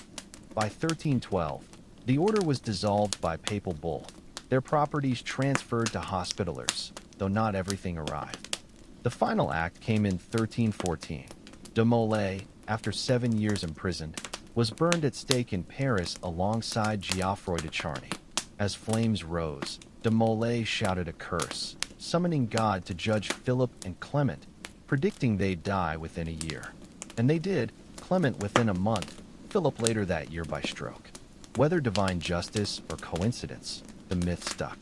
By 1312, the order was dissolved by papal bull, their properties transferred to Hospitallers, though not everything arrived. The final act came in 1314. De Molay, after 7 years imprisoned, was burned at stake in Paris alongside Geoffroy de Charny. As flames rose, de Molay shouted a curse, summoning God to judge Philip and Clement, predicting they'd die within a year. And they did, Clement within a month, Philip later that year by stroke. Whether divine justice or coincidence, the myth stuck.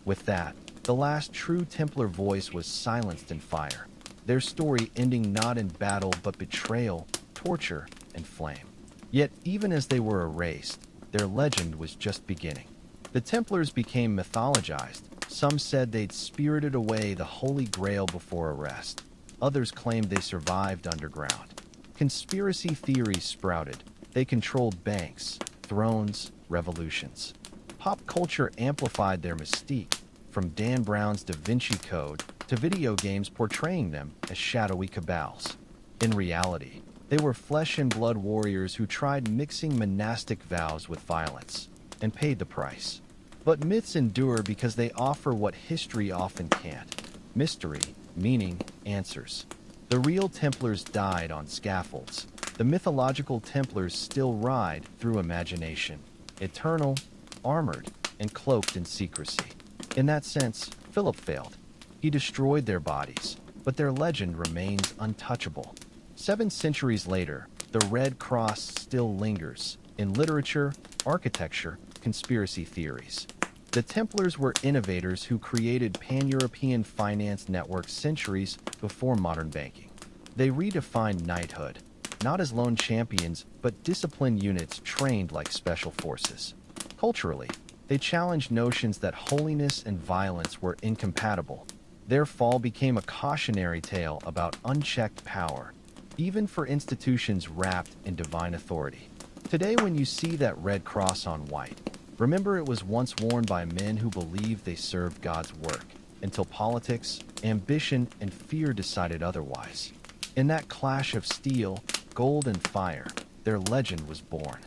With that, the last true Templar voice was silenced in fire, their story ending not in battle but betrayal, torture, and flame. Yet even as they were erased, their legend was just beginning. The Templars became mythologized. Some said they'd spirited away the Holy Grail before arrest. Others claimed they survived underground. Conspiracy theories sprouted. They controlled banks, thrones, revolutions. Pop culture amplified their mystique, from Dan Brown's Da Vinci Code to video games portraying them as shadowy cabals. In reality, they were flesh-and-blood warriors who tried mixing monastic vows with violence, and paid the price. But myths endure because they offer what history often can't: mystery, meaning, answers. The real Templars died on scaffolds. The mythological Templars still ride through imagination, eternal, armored, and cloaked in secrecy. In that sense, Philip failed. He destroyed their bodies, but their legend remains untouchable. 7 centuries later, the Red Cross still lingers in literature, architecture, conspiracy theories. The Templars were innovators who created pan-European finance networks centuries before modern banking. They redefined knighthood, not as lone champions, but disciplined units trained like special forces. Culturally, they challenged notions that holiness and violence were incompatible. Their fall became a cautionary tale about unchecked power, even for institutions wrapped in divine authority. Today, when you see that red cross on white, remember it was once worn by men who believed they served God's work, until politics, ambition, and fear decided otherwise. In that clash of steel, gold, and fire, their legend was born.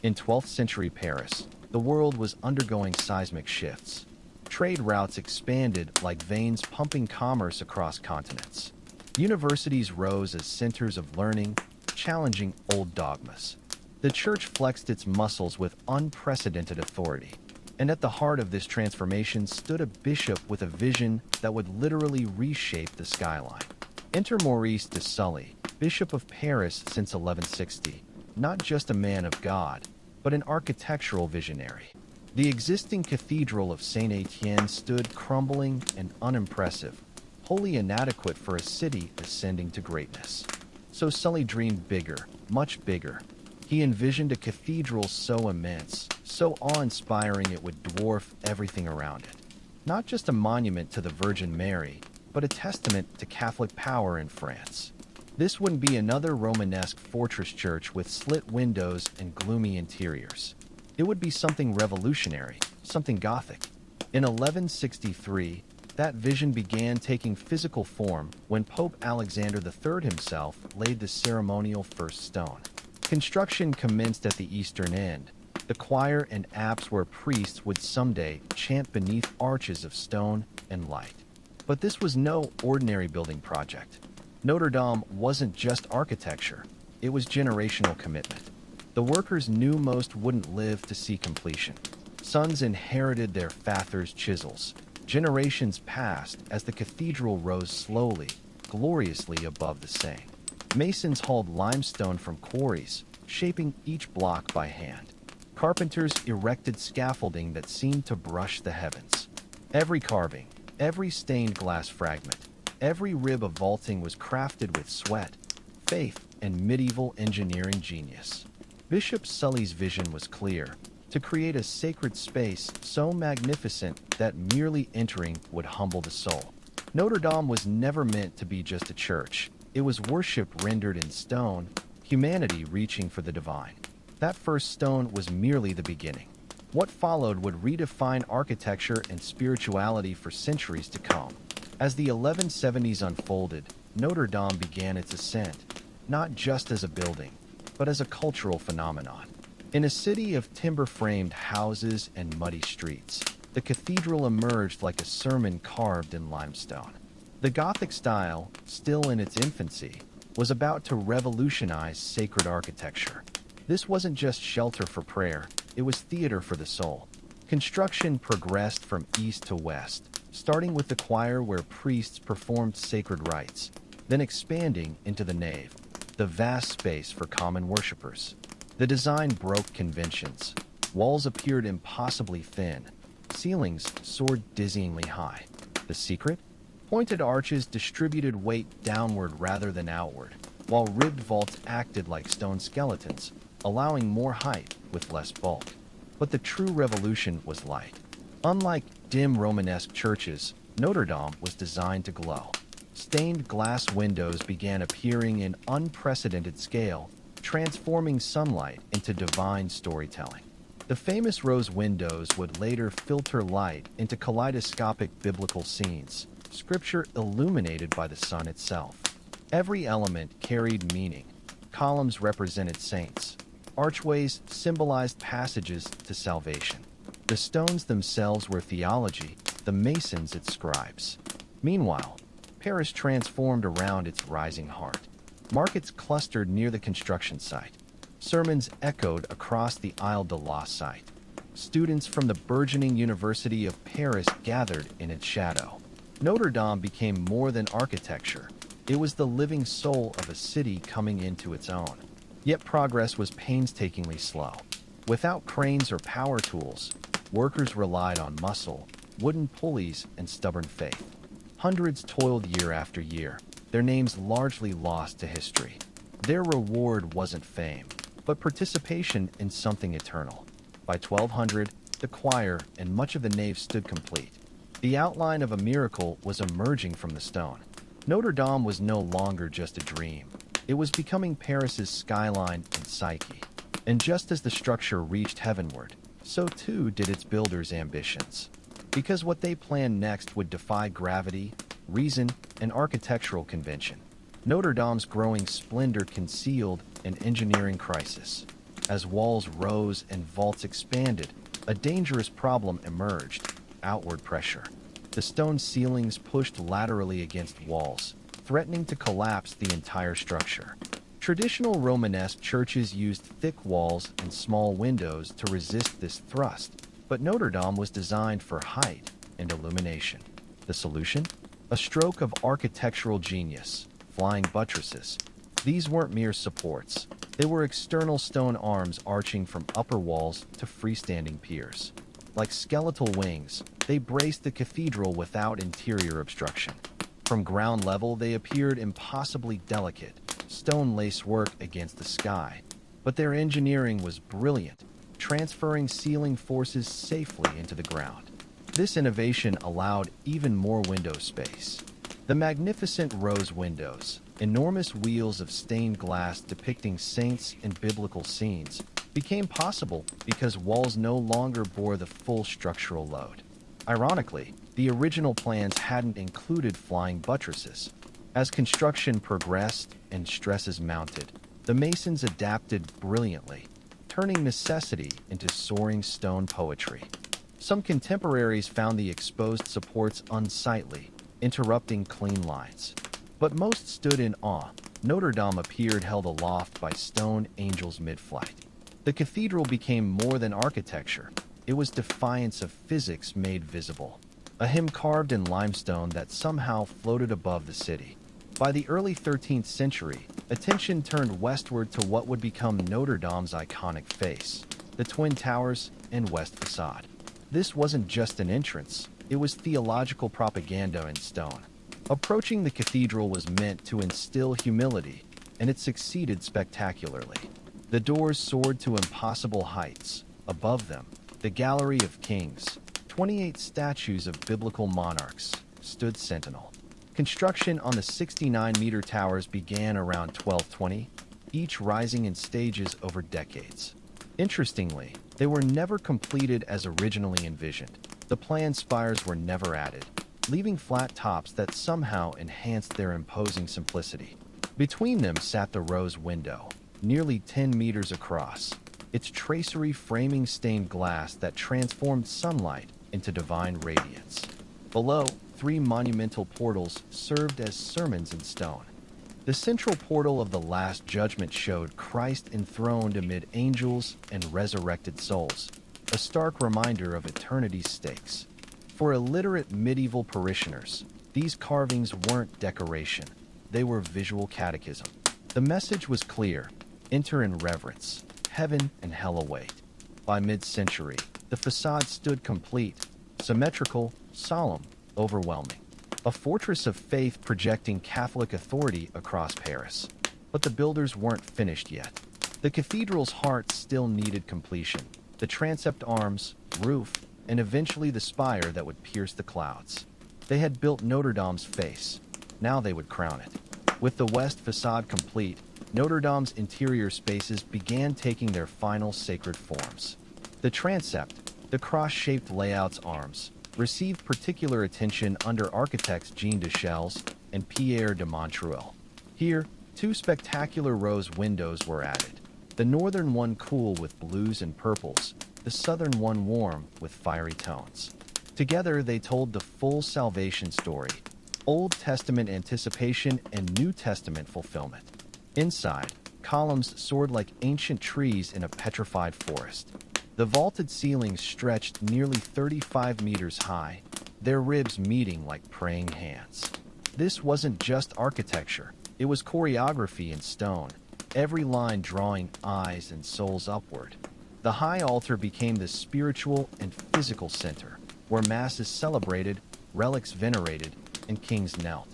In 12th century Paris, the world was undergoing seismic shifts. Trade routes expanded like veins pumping commerce across continents. Universities rose as centers of learning, challenging old dogmas. The church flexed its muscles with unprecedented authority. And at the heart of this transformation stood a bishop with a vision that would literally reshape the skyline. Enter Maurice de Sully, Bishop of Paris since 1160, not just a man of God, but an architectural visionary. The existing Cathedral of Saint Etienne stood crumbling and unimpressive, wholly inadequate for a city ascending to greatness. So Sully dreamed bigger, much bigger. He envisioned a cathedral so immense, so awe-inspiring it would dwarf everything around it. Not just a monument to the Virgin Mary, but a testament to Catholic power in France. This wouldn't be another Romanesque fortress church with slit windows and gloomy interiors. It would be something revolutionary, something Gothic. In 1163, that vision began taking physical form when Pope Alexander III himself laid the ceremonial first stone. Construction commenced at the eastern end, the choir and apse where priests would someday chant beneath arches of stone and light. But this was no ordinary building project. Notre-Dame wasn't just architecture, it was generational commitment. The workers knew most wouldn't live to see completion. Sons inherited their fathers' chisels. Generations passed as the cathedral rose slowly, gloriously above the Seine. Masons hauled limestone from quarries, shaping each block by hand. Carpenters erected scaffolding that seemed to brush the heavens. Every carving, every stained glass fragment, every rib of vaulting was crafted with sweat, faith, and medieval engineering genius. Bishop Sully's vision was clear: to create a sacred space so magnificent that merely entering would humble the soul. Notre-Dame was never meant to be just a church. It was worship rendered in stone, humanity reaching for the divine. That first stone was merely the beginning. What followed would redefine architecture and spirituality for centuries to come. As the 1170s unfolded, Notre-Dame began its ascent, not just as a building, but as a cultural phenomenon. In a city of timber-framed houses and muddy streets, the cathedral emerged like a sermon carved in limestone. The Gothic style, still in its infancy, was about to revolutionize sacred architecture. This wasn't just shelter for prayer, it was theater for the soul. Construction progressed from east to west, starting with the choir where priests performed sacred rites, then expanding into the nave, the vast space for common worshippers. The design broke conventions. Walls appeared impossibly thin. Ceilings soared dizzyingly high. The secret? Pointed arches distributed weight downward rather than outward, while ribbed vaults acted like stone skeletons, allowing more height with less bulk. But the true revolution was light. Unlike dim Romanesque churches, Notre-Dame was designed to glow. Stained glass windows began appearing in unprecedented scale, transforming sunlight into divine storytelling. The famous rose windows would later filter light into kaleidoscopic biblical scenes, scripture illuminated by the sun itself. Every element carried meaning. Columns represented saints. Archways symbolized passages to salvation. The stones themselves were theology, the masons its scribes. Meanwhile, Paris transformed around its rising heart. Markets clustered near the construction site. Sermons echoed across the Ile de la site. Students from the burgeoning University of Paris gathered in its shadow. Notre-Dame became more than architecture. It was the living soul of a city coming into its own. Yet progress was painstakingly slow. Without cranes or power tools, workers relied on muscle, wooden pulleys, and stubborn faith. Hundreds toiled year after year, their names largely lost to history. Their reward wasn't fame, but participation in something eternal. By 1200, the choir and much of the nave stood complete. The outline of a miracle was emerging from the stone. Notre-Dame was no longer just a dream. It was becoming Paris's skyline and psyche. And just as the structure reached heavenward, so too did its builders' ambitions. Because what they planned next would defy gravity, reason, and architectural convention. Notre-Dame's growing splendor concealed an engineering crisis. As walls rose and vaults expanded, a dangerous problem emerged: outward pressure. The stone ceilings pushed laterally against walls, threatening to collapse the entire structure. Traditional Romanesque churches used thick walls and small windows to resist this thrust, but Notre-Dame was designed for height and illumination. The solution? A stroke of architectural genius: flying buttresses. These weren't mere supports. They were external stone arms arching from upper walls to freestanding piers. Like skeletal wings, they braced the cathedral without interior obstruction. From ground level, they appeared impossibly delicate, stone lacework against the sky. But their engineering was brilliant, transferring ceiling forces safely into the ground. This innovation allowed even more window space. The magnificent rose windows, enormous wheels of stained glass depicting saints and biblical scenes, became possible because walls no longer bore the full structural load. Ironically, the original plans hadn't included flying buttresses. As construction progressed and stresses mounted, the masons adapted brilliantly, turning necessity into soaring stone poetry. Some contemporaries found the exposed supports unsightly, interrupting clean lines. But most stood in awe. Notre-Dame appeared held aloft by stone angels mid-flight. The cathedral became more than architecture. It was defiance of physics made visible. A hymn carved in limestone that somehow floated above the city. By the early 13th century, attention turned westward to what would become Notre-Dame's iconic face: the Twin Towers and West Facade. This wasn't just an entrance, it was theological propaganda in stone. Approaching the cathedral was meant to instill humility, and it succeeded spectacularly. The doors soared to impossible heights. Above them, the Gallery of Kings, 28 statues of biblical monarchs, stood sentinel. Construction on the 69-meter towers began around 1220, each rising in stages over decades. Interestingly, they were never completed as originally envisioned. The planned spires were never added, leaving flat tops that somehow enhanced their imposing simplicity. Between them sat the rose window, nearly 10 meters across, its tracery framing stained glass that transformed sunlight into divine radiance. Below, 3 monumental portals served as sermons in stone. The central portal of the Last Judgment showed Christ enthroned amid angels and resurrected souls, a stark reminder of eternity's stakes. For illiterate medieval parishioners, these carvings weren't decoration, they were visual catechism. The message was clear: enter in reverence, heaven and hell await. By mid-century, the facade stood complete, symmetrical, solemn, overwhelming. A fortress of faith projecting Catholic authority across Paris. But the builders weren't finished yet. The cathedral's heart still needed completion: the transept arms, roof, and eventually the spire that would pierce the clouds. They had built Notre-Dame's face. Now they would crown it. With the west facade complete, Notre-Dame's interior spaces began taking their final sacred forms. The transept, the cross-shaped layout's arms, received particular attention under architects Jean de Chelles and Pierre de Montreuil. Here, two spectacular rose windows were added, the northern one cool with blues and purples, the southern one warm with fiery tones. Together, they told the full salvation story, Old Testament anticipation and New Testament fulfillment. Inside, columns soared like ancient trees in a petrified forest. The vaulted ceilings stretched nearly 35 meters high, their ribs meeting like praying hands. This wasn't just architecture, it was choreography in stone, every line drawing eyes and souls upward. The high altar became the spiritual and physical center, where mass is celebrated, relics venerated, and kings knelt.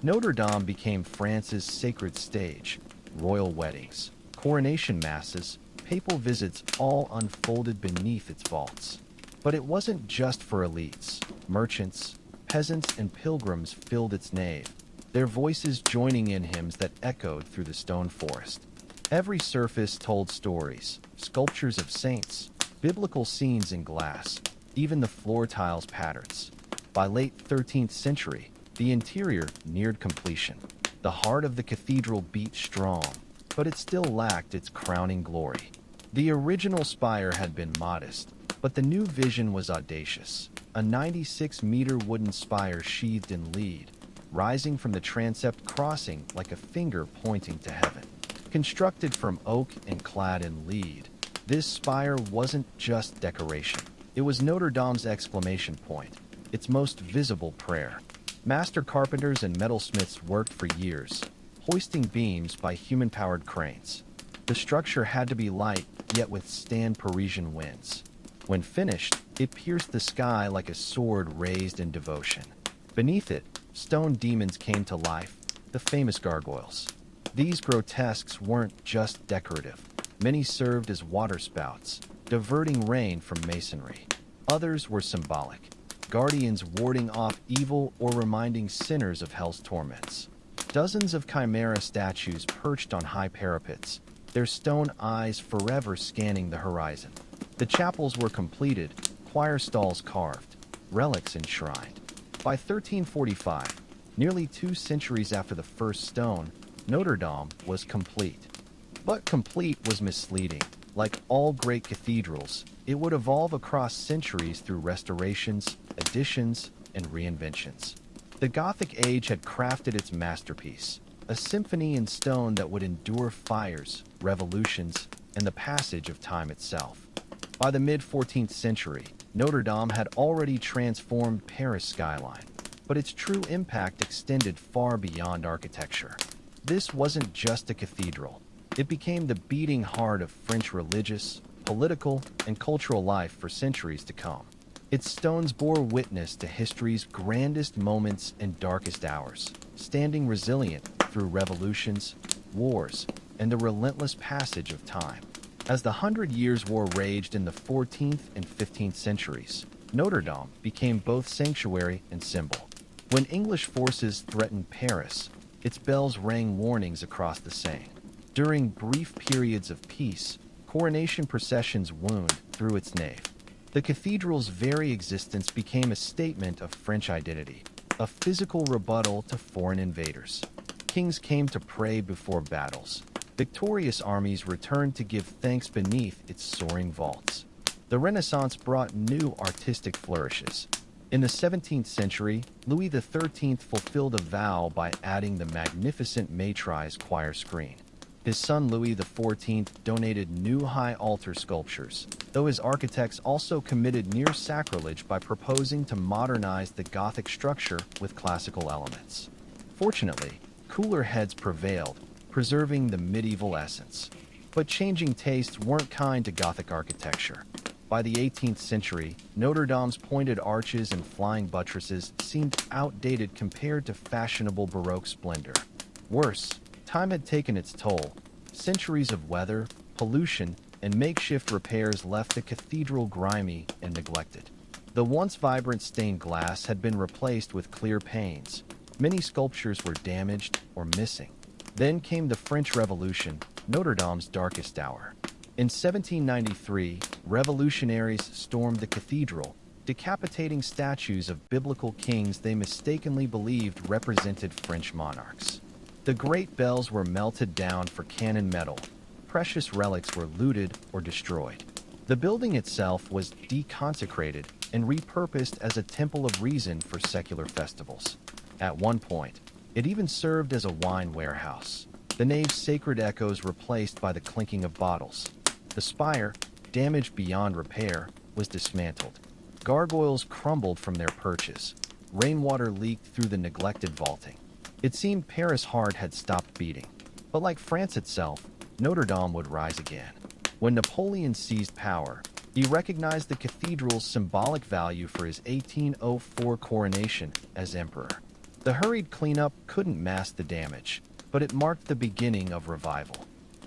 Notre-Dame became France's sacred stage. Royal weddings, coronation masses, papal visits all unfolded beneath its vaults. But it wasn't just for elites. Merchants, peasants, and pilgrims filled its nave, their voices joining in hymns that echoed through the stone forest. Every surface told stories, sculptures of saints, biblical scenes in glass, even the floor tiles' patterns. By late 13th century, the interior neared completion. The heart of the cathedral beat strong, but it still lacked its crowning glory. The original spire had been modest, but the new vision was audacious. A 96-meter wooden spire sheathed in lead, rising from the transept crossing like a finger pointing to heaven. Constructed from oak and clad in lead, this spire wasn't just decoration. It was Notre-Dame's exclamation point, its most visible prayer. Master carpenters and metalsmiths worked for years, hoisting beams by human-powered cranes. The structure had to be light, yet withstand Parisian winds. When finished, it pierced the sky like a sword raised in devotion. Beneath it, stone demons came to life, the famous gargoyles. These grotesques weren't just decorative. Many served as waterspouts, diverting rain from masonry. Others were symbolic, guardians warding off evil or reminding sinners of hell's torments. Dozens of chimera statues perched on high parapets, their stone eyes forever scanning the horizon. The chapels were completed, choir stalls carved, relics enshrined. By 1345, nearly 2 centuries after the first stone, Notre-Dame was complete. But complete was misleading. Like all great cathedrals, it would evolve across centuries through restorations, additions, and reinventions. The Gothic age had crafted its masterpiece, a symphony in stone that would endure fires, revolutions, and the passage of time itself. By the mid-14th century, Notre-Dame had already transformed Paris' skyline, but its true impact extended far beyond architecture. This wasn't just a cathedral. It became the beating heart of French religious, political, and cultural life for centuries to come. Its stones bore witness to history's grandest moments and darkest hours, standing resilient through revolutions, wars, and the relentless passage of time. As the Hundred Years' War raged in the 14th and 15th centuries, Notre-Dame became both sanctuary and symbol. When English forces threatened Paris, its bells rang warnings across the Seine. During brief periods of peace, coronation processions wound through its nave. The cathedral's very existence became a statement of French identity, a physical rebuttal to foreign invaders. Kings came to pray before battles. Victorious armies returned to give thanks beneath its soaring vaults. The Renaissance brought new artistic flourishes. In the 17th century, Louis XIII fulfilled a vow by adding the magnificent Maitrise choir screen. His son Louis XIV donated new high altar sculptures, though his architects also committed near sacrilege by proposing to modernize the Gothic structure with classical elements. Fortunately, cooler heads prevailed, preserving the medieval essence. But changing tastes weren't kind to Gothic architecture. By the 18th century, Notre-Dame's pointed arches and flying buttresses seemed outdated compared to fashionable Baroque splendor. Worse, time had taken its toll. Centuries of weather, pollution, and makeshift repairs left the cathedral grimy and neglected. The once vibrant stained glass had been replaced with clear panes. Many sculptures were damaged or missing. Then came the French Revolution, Notre-Dame's darkest hour. In 1793, revolutionaries stormed the cathedral, decapitating statues of biblical kings they mistakenly believed represented French monarchs. The great bells were melted down for cannon metal. Precious relics were looted or destroyed. The building itself was deconsecrated and repurposed as a temple of reason for secular festivals. At one point, it even served as a wine warehouse. The nave's sacred echoes replaced by the clinking of bottles. The spire, damaged beyond repair, was dismantled. Gargoyles crumbled from their perches. Rainwater leaked through the neglected vaulting. It seemed Paris' heart had stopped beating. But like France itself, Notre Dame would rise again. When Napoleon seized power, he recognized the cathedral's symbolic value for his 1804 coronation as emperor. The hurried cleanup couldn't mask the damage, but it marked the beginning of revival.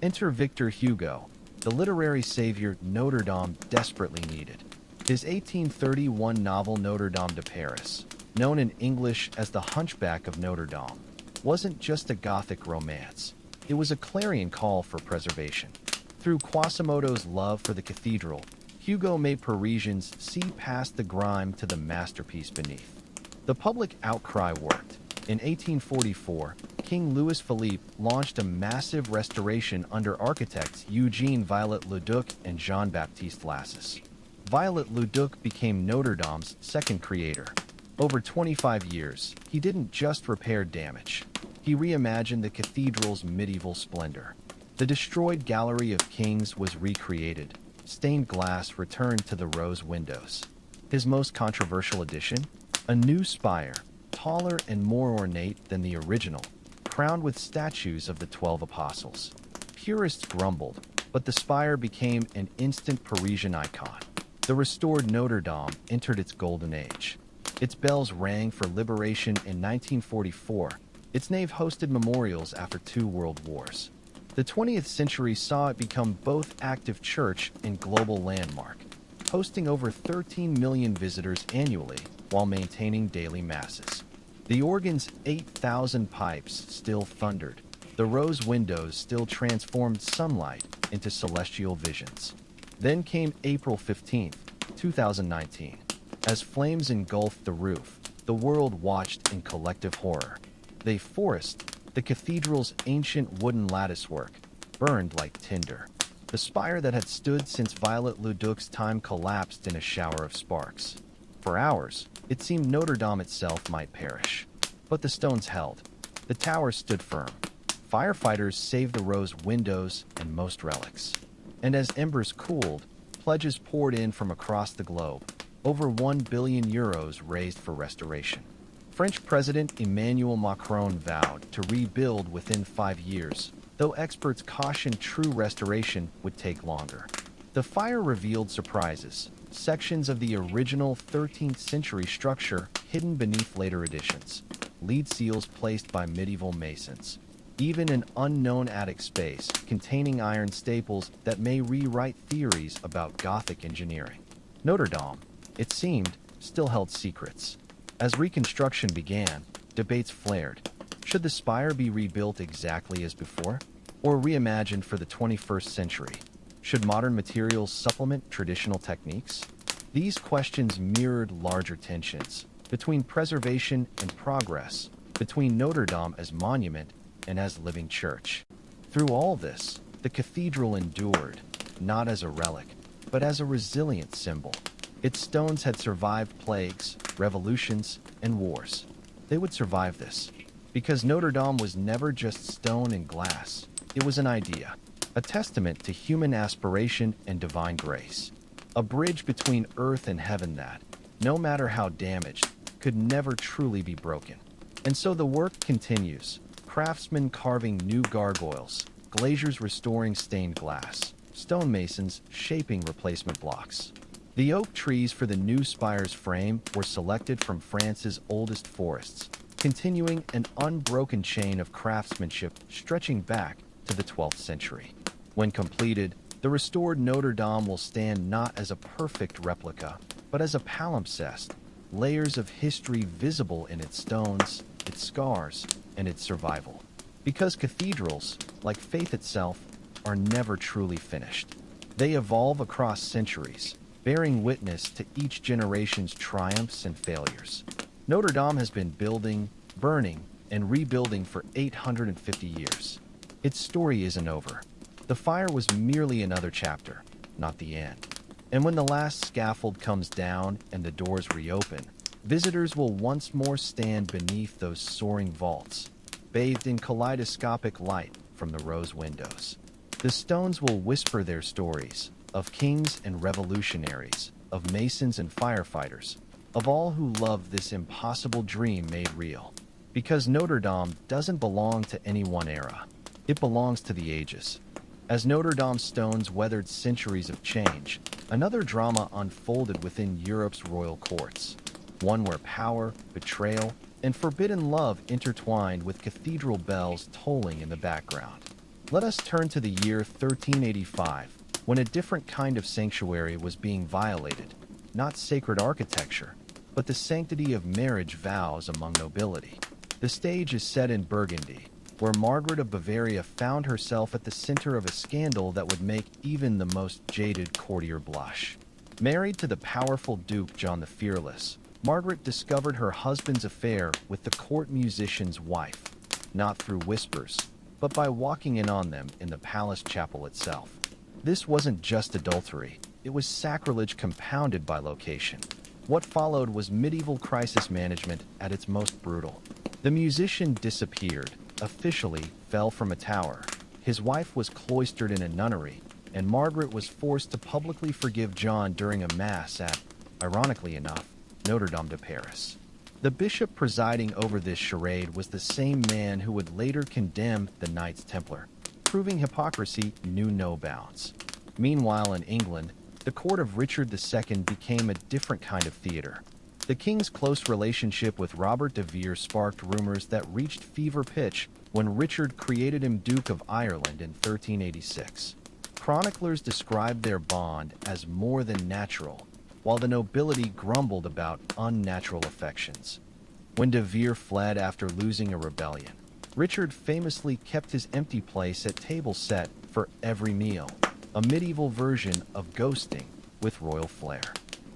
Enter Victor Hugo, the literary savior Notre Dame desperately needed. His 1831 novel Notre Dame de Paris, known in English as The Hunchback of Notre Dame, wasn't just a Gothic romance. It was a clarion call for preservation. Through Quasimodo's love for the cathedral, Hugo made Parisians see past the grime to the masterpiece beneath. The public outcry worked. In 1844, King Louis-Philippe launched a massive restoration under architects Eugene Viollet-le-Duc and Jean-Baptiste Lassus. Viollet-le-Duc became Notre Dame's second creator. Over 25 years, he didn't just repair damage. He reimagined the cathedral's medieval splendor. The destroyed Gallery of Kings was recreated. Stained glass returned to the rose windows. His most controversial addition? A new spire, taller and more ornate than the original, crowned with statues of the 12 apostles. Purists grumbled, but the spire became an instant Parisian icon. The restored Notre Dame entered its golden age. Its bells rang for liberation in 1944. Its nave hosted memorials after 2 world wars. The 20th century saw it become both active church and global landmark, hosting over 13 million visitors annually while maintaining daily masses. The organ's 8,000 pipes still thundered. The rose windows still transformed sunlight into celestial visions. Then came April 15, 2019. As flames engulfed the roof, the world watched in collective horror. The forest, the cathedral's ancient wooden latticework, burned like tinder. The spire that had stood since Viollet-le-Duc's time collapsed in a shower of sparks. For hours, it seemed Notre Dame itself might perish. But the stones held. The tower stood firm. Firefighters saved the rose windows and most relics. And as embers cooled, pledges poured in from across the globe. Over 1 billion euros raised for restoration. French President Emmanuel Macron vowed to rebuild within 5 years, though experts cautioned true restoration would take longer. The fire revealed surprises. Sections of the original 13th century structure hidden beneath later additions. Lead seals placed by medieval masons. Even an unknown attic space containing iron staples that may rewrite theories about Gothic engineering. Notre Dame, it seemed, still held secrets. As reconstruction began, debates flared. Should the spire be rebuilt exactly as before, or reimagined for the 21st century? Should modern materials supplement traditional techniques? These questions mirrored larger tensions between preservation and progress, between Notre Dame as monument and as living church. Through all this, the cathedral endured, not as a relic, but as a resilient symbol. Its stones had survived plagues, revolutions, and wars. They would survive this, because Notre Dame was never just stone and glass. It was an idea, a testament to human aspiration and divine grace, a bridge between earth and heaven that, no matter how damaged, could never truly be broken. And so the work continues, craftsmen carving new gargoyles, glaziers restoring stained glass, stonemasons shaping replacement blocks. The oak trees for the new spire's frame were selected from France's oldest forests, continuing an unbroken chain of craftsmanship stretching back to the 12th century. When completed, the restored Notre Dame will stand not as a perfect replica, but as a palimpsest, layers of history visible in its stones, its scars, and its survival. Because cathedrals, like faith itself, are never truly finished. They evolve across centuries, bearing witness to each generation's triumphs and failures. Notre Dame has been building, burning, and rebuilding for 850 years. Its story isn't over. The fire was merely another chapter, not the end. And when the last scaffold comes down and the doors reopen, visitors will once more stand beneath those soaring vaults, bathed in kaleidoscopic light from the rose windows. The stones will whisper their stories of kings and revolutionaries, of masons and firefighters, of all who loved this impossible dream made real. Because Notre Dame doesn't belong to any one era. It belongs to the ages. As Notre Dame stones weathered centuries of change, another drama unfolded within Europe's royal courts. One where power, betrayal, and forbidden love intertwined with cathedral bells tolling in the background. Let us turn to the year 1385, when a different kind of sanctuary was being violated, not sacred architecture, but the sanctity of marriage vows among nobility. The stage is set in Burgundy, where Margaret of Bavaria found herself at the center of a scandal that would make even the most jaded courtier blush. Married to the powerful Duke John the Fearless, Margaret discovered her husband's affair with the court musician's wife, not through whispers, but by walking in on them in the palace chapel itself. This wasn't just adultery, it was sacrilege compounded by location. What followed was medieval crisis management at its most brutal. The musician disappeared, officially fell from a tower. His wife was cloistered in a nunnery, and Margaret was forced to publicly forgive John during a mass at, ironically enough, Notre-Dame de Paris. The bishop presiding over this charade was the same man who would later condemn the Knights Templar, proving hypocrisy knew no bounds. Meanwhile, in England, the court of Richard II became a different kind of theater. The king's close relationship with Robert de Vere sparked rumors that reached fever pitch when Richard created him Duke of Ireland in 1386. Chroniclers described their bond as more than natural, while the nobility grumbled about unnatural affections. When de Vere fled after losing a rebellion, Richard famously kept his empty place at table set for every meal, a medieval version of ghosting with royal flair.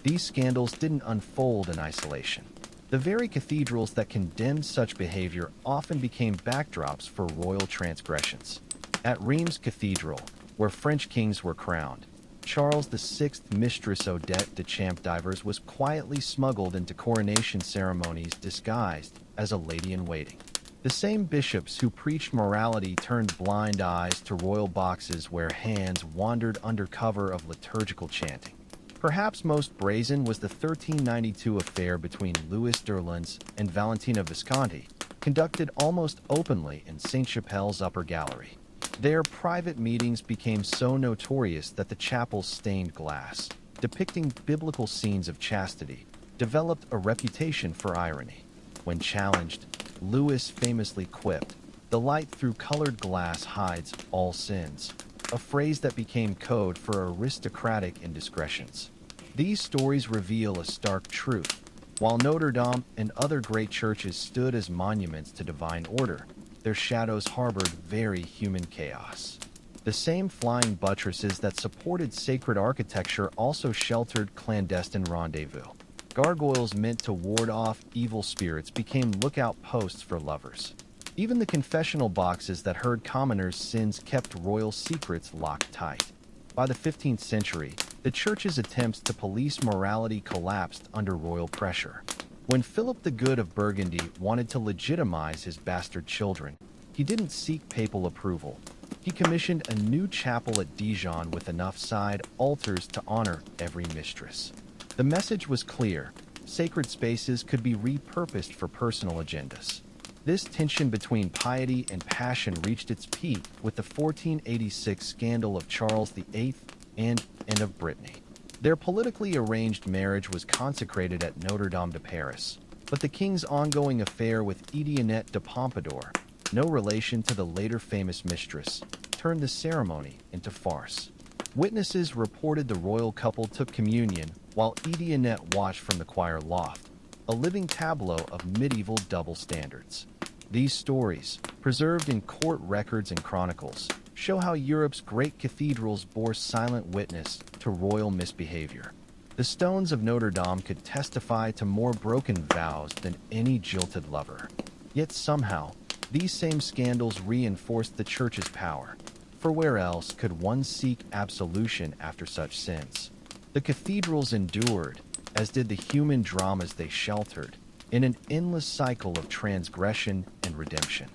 These scandals didn't unfold in isolation. The very cathedrals that condemned such behavior often became backdrops for royal transgressions. At Reims Cathedral, where French kings were crowned, Charles VI's mistress Odette de Champdivers was quietly smuggled into coronation ceremonies disguised as a lady-in-waiting. The same bishops who preached morality turned blind eyes to royal boxes where hands wandered under cover of liturgical chanting. Perhaps most brazen was the 1392 affair between Louis d'Orleans and Valentina Visconti, conducted almost openly in Sainte-Chapelle's upper gallery. Their private meetings became so notorious that the chapel's stained glass, depicting biblical scenes of chastity, developed a reputation for irony. When challenged, Louis famously quipped, "The light through colored glass hides all sins," a phrase that became code for aristocratic indiscretions. These stories reveal a stark truth. While Notre Dame and other great churches stood as monuments to divine order, their shadows harbored very human chaos. The same flying buttresses that supported sacred architecture also sheltered clandestine rendezvous. Gargoyles meant to ward off evil spirits became lookout posts for lovers. Even the confessional boxes that heard commoners' sins kept royal secrets locked tight. By the 15th century, the church's attempts to police morality collapsed under royal pressure. When Philip the Good of Burgundy wanted to legitimize his bastard children, he didn't seek papal approval. He commissioned a new chapel at Dijon with enough side altars to honor every mistress. The message was clear: sacred spaces could be repurposed for personal agendas. This tension between piety and passion reached its peak with the 1486 scandal of Charles VIII and of Brittany. Their politically arranged marriage was consecrated at Notre-Dame de Paris, but the king's ongoing affair with Étienne de Pompadour, no relation to the later famous mistress, turned the ceremony into farce. Witnesses reported the royal couple took communion while Étienne watched from the choir loft, a living tableau of medieval double standards. These stories, preserved in court records and chronicles, show how Europe's great cathedrals bore silent witness to royal misbehavior. The stones of Notre-Dame could testify to more broken vows than any jilted lover. Yet somehow, these same scandals reinforced the Church's power. For where else could one seek absolution after such sins? The cathedrals endured, as did the human dramas they sheltered, in an endless cycle of transgression and redemption.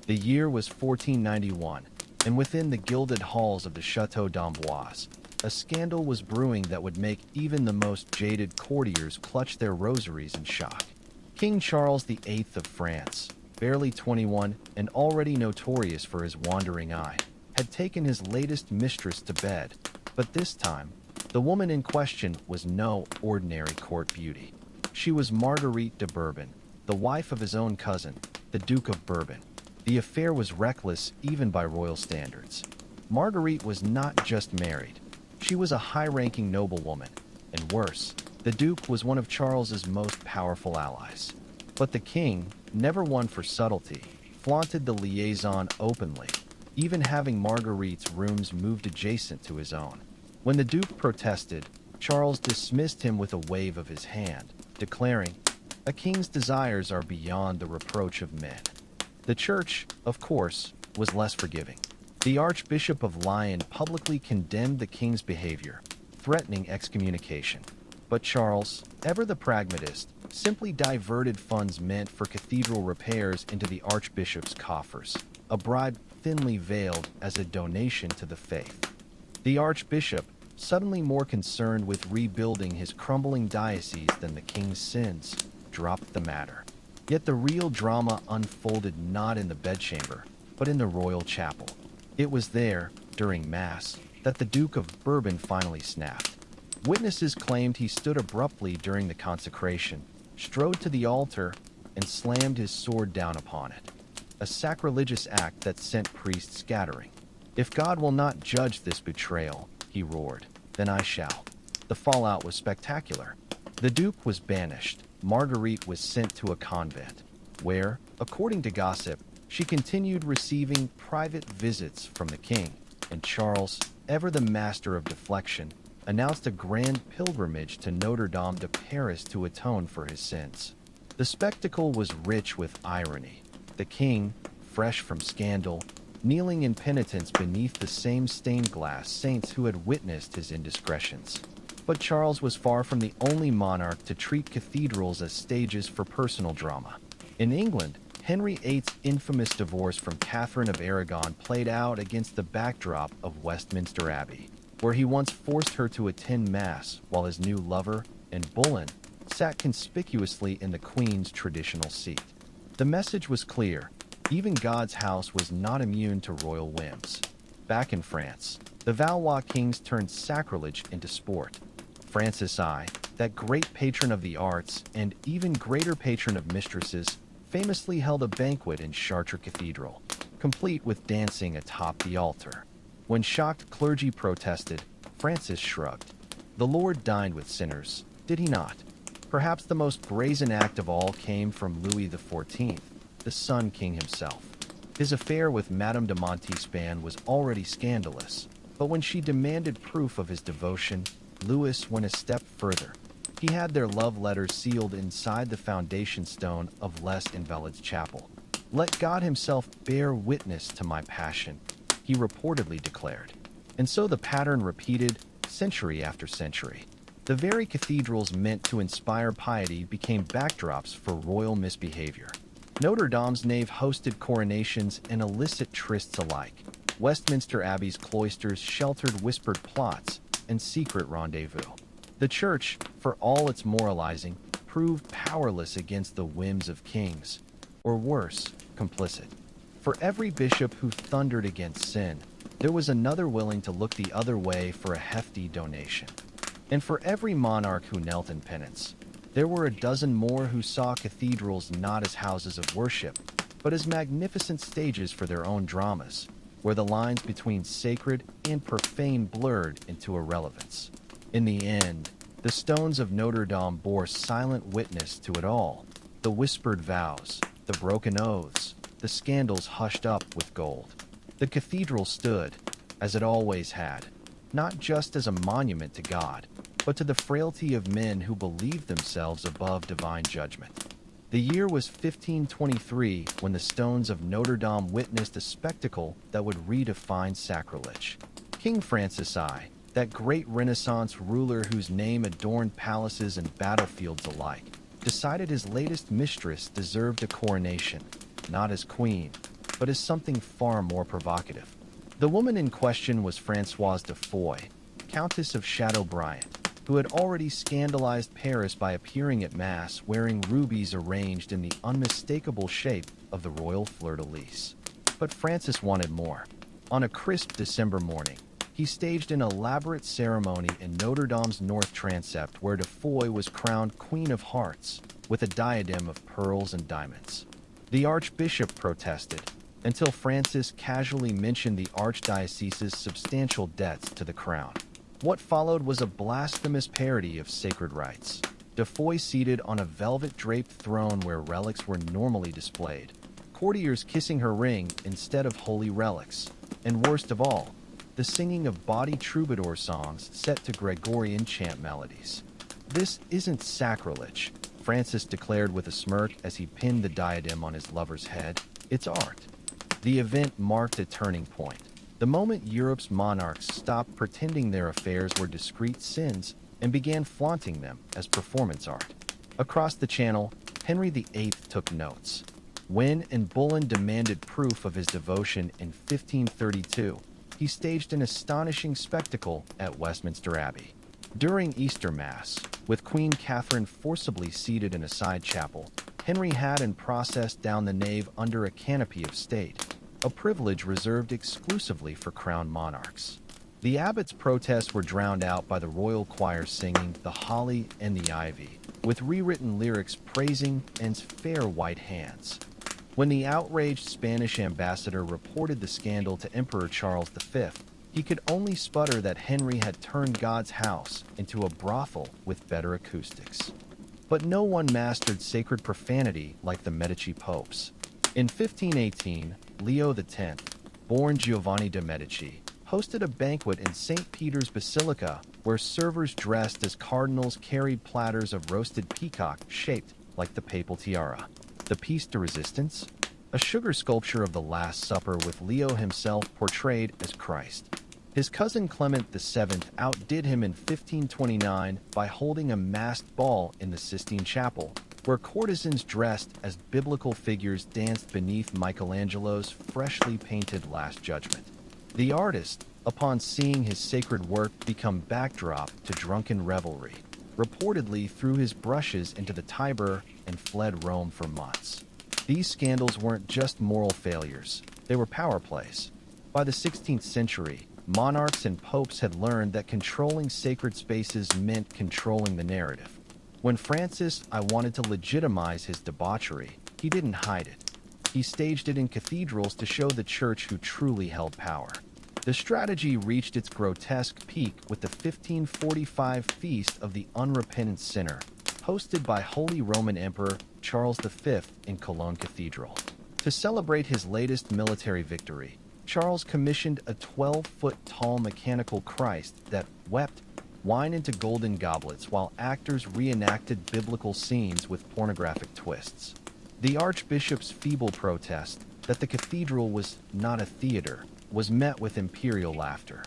The year was 1491, and within the gilded halls of the Château d'Amboise, a scandal was brewing that would make even the most jaded courtiers clutch their rosaries in shock. King Charles VIII of France, barely 21 and already notorious for his wandering eye, had taken his latest mistress to bed, but this time, the woman in question was no ordinary court beauty. She was Marguerite de Bourbon, the wife of his own cousin, the Duke of Bourbon. The affair was reckless even by royal standards. Marguerite was not just married. She was a high-ranking noblewoman, and worse, the Duke was one of Charles's most powerful allies. But the king, never one for subtlety, flaunted the liaison openly, even having Marguerite's rooms moved adjacent to his own. When the Duke protested, Charles dismissed him with a wave of his hand, declaring, "A king's desires are beyond the reproach of men." The Church, of course, was less forgiving. The Archbishop of Lyon publicly condemned the king's behavior, threatening excommunication. But Charles, ever the pragmatist, simply diverted funds meant for cathedral repairs into the archbishop's coffers, a bribe thinly veiled as a donation to the faith. The archbishop, suddenly more concerned with rebuilding his crumbling diocese than the king's sins, dropped the matter. Yet the real drama unfolded not in the bedchamber, but in the royal chapel. It was there, during Mass, that the Duke of Bourbon finally snapped. Witnesses claimed he stood abruptly during the consecration, strode to the altar, and slammed his sword down upon it. A sacrilegious act that sent priests scattering. "If God will not judge this betrayal," he roared, "then I shall." The fallout was spectacular. The Duke was banished. Marguerite was sent to a convent, where, according to gossip, she continued receiving private visits from the king, and Charles, ever the master of deflection, announced a grand pilgrimage to Notre-Dame de Paris to atone for his sins. The spectacle was rich with irony. The king, fresh from scandal, kneeling in penitence beneath the same stained glass saints who had witnessed his indiscretions. But Charles was far from the only monarch to treat cathedrals as stages for personal drama. In England, Henry VIII's infamous divorce from Catherine of Aragon played out against the backdrop of Westminster Abbey, where he once forced her to attend Mass while his new lover and Boleyn sat conspicuously in the Queen's traditional seat. The message was clear. Even God's house was not immune to royal whims. Back in France, the Valois kings turned sacrilege into sport. Francis I, that great patron of the arts and even greater patron of mistresses, famously held a banquet in Chartres Cathedral, complete with dancing atop the altar. When shocked clergy protested, Francis shrugged. The Lord dined with sinners, did he not? Perhaps the most brazen act of all came from Louis XIV, the Sun King himself. His affair with Madame de Montespan was already scandalous, but when she demanded proof of his devotion, Louis went a step further. He had their love letters sealed inside the foundation stone of Les Invalides Chapel. "Let God himself bear witness to my passion," he reportedly declared. And so the pattern repeated, century after century. The very cathedrals meant to inspire piety became backdrops for royal misbehavior. Notre Dame's nave hosted coronations and illicit trysts alike. Westminster Abbey's cloisters sheltered whispered plots and secret rendezvous. The Church, for all its moralizing, proved powerless against the whims of kings, or worse, complicit. For every bishop who thundered against sin, there was another willing to look the other way for a hefty donation. And for every monarch who knelt in penance, there were a dozen more who saw cathedrals not as houses of worship, but as magnificent stages for their own dramas, where the lines between sacred and profane blurred into irrelevance. In the end, the stones of Notre-Dame bore silent witness to it all: the whispered vows, the broken oaths, the scandals hushed up with gold. The cathedral stood, as it always had, not just as a monument to God, but to the frailty of men who believed themselves above divine judgment. The year was 1523 when the stones of Notre-Dame witnessed a spectacle that would redefine sacrilege. King Francis I, that great Renaissance ruler whose name adorned palaces and battlefields alike, decided his latest mistress deserved a coronation, not as queen, but as something far more provocative. The woman in question was Françoise de Foix, Countess of Chateaubriand, who had already scandalized Paris by appearing at Mass wearing rubies arranged in the unmistakable shape of the royal fleur-de-lis. But Francis wanted more. On a crisp December morning, he staged an elaborate ceremony in Notre-Dame's north transept where de Foix was crowned Queen of Hearts with a diadem of pearls and diamonds. The archbishop protested, until Francis casually mentioned the archdiocese's substantial debts to the crown. What followed was a blasphemous parody of sacred rites. De Foix seated on a velvet-draped throne where relics were normally displayed, courtiers kissing her ring instead of holy relics, and worst of all, the singing of bawdy troubadour songs set to Gregorian chant melodies. "This isn't sacrilege," Francis declared with a smirk as he pinned the diadem on his lover's head. "It's art." The event marked a turning point. The moment Europe's monarchs stopped pretending their affairs were discreet sins and began flaunting them as performance art. Across the channel, Henry VIII took notes. When and Boleyn demanded proof of his devotion in 1532, he staged an astonishing spectacle at Westminster Abbey. During Easter Mass, with Queen Catherine forcibly seated in a side chapel, Henry had and processed down the nave under a canopy of state, a privilege reserved exclusively for crowned monarchs. The abbot's protests were drowned out by the royal choir singing "The Holly and the Ivy," with rewritten lyrics praising Anne's fair white hands. When the outraged Spanish ambassador reported the scandal to Emperor Charles V, he could only sputter that Henry had turned God's house into a brothel with better acoustics. But no one mastered sacred profanity like the Medici popes. In 1518, Leo X, born Giovanni de' Medici, hosted a banquet in St. Peter's Basilica where servers dressed as cardinals carried platters of roasted peacock shaped like the papal tiara. The piece de resistance? A sugar sculpture of the Last Supper with Leo himself portrayed as Christ. His cousin Clement VII outdid him in 1529 by holding a masked ball in the Sistine Chapel, where courtesans dressed as biblical figures danced beneath Michelangelo's freshly painted Last Judgment. The artist, upon seeing his sacred work become backdrop to drunken revelry, reportedly threw his brushes into the Tiber and fled Rome for months. These scandals weren't just moral failures, they were power plays. By the 16th century, monarchs and popes had learned that controlling sacred spaces meant controlling the narrative. When Francis I wanted to legitimize his debauchery, he didn't hide it. He staged it in cathedrals to show the church who truly held power. The strategy reached its grotesque peak with the 1545 Feast of the Unrepentant Sinner, hosted by Holy Roman Emperor Charles V in Cologne Cathedral. To celebrate his latest military victory, Charles commissioned a 12-foot-tall mechanical Christ that wept wine into golden goblets while actors reenacted biblical scenes with pornographic twists. The archbishop's feeble protest that the cathedral was not a theater was met with imperial laughter.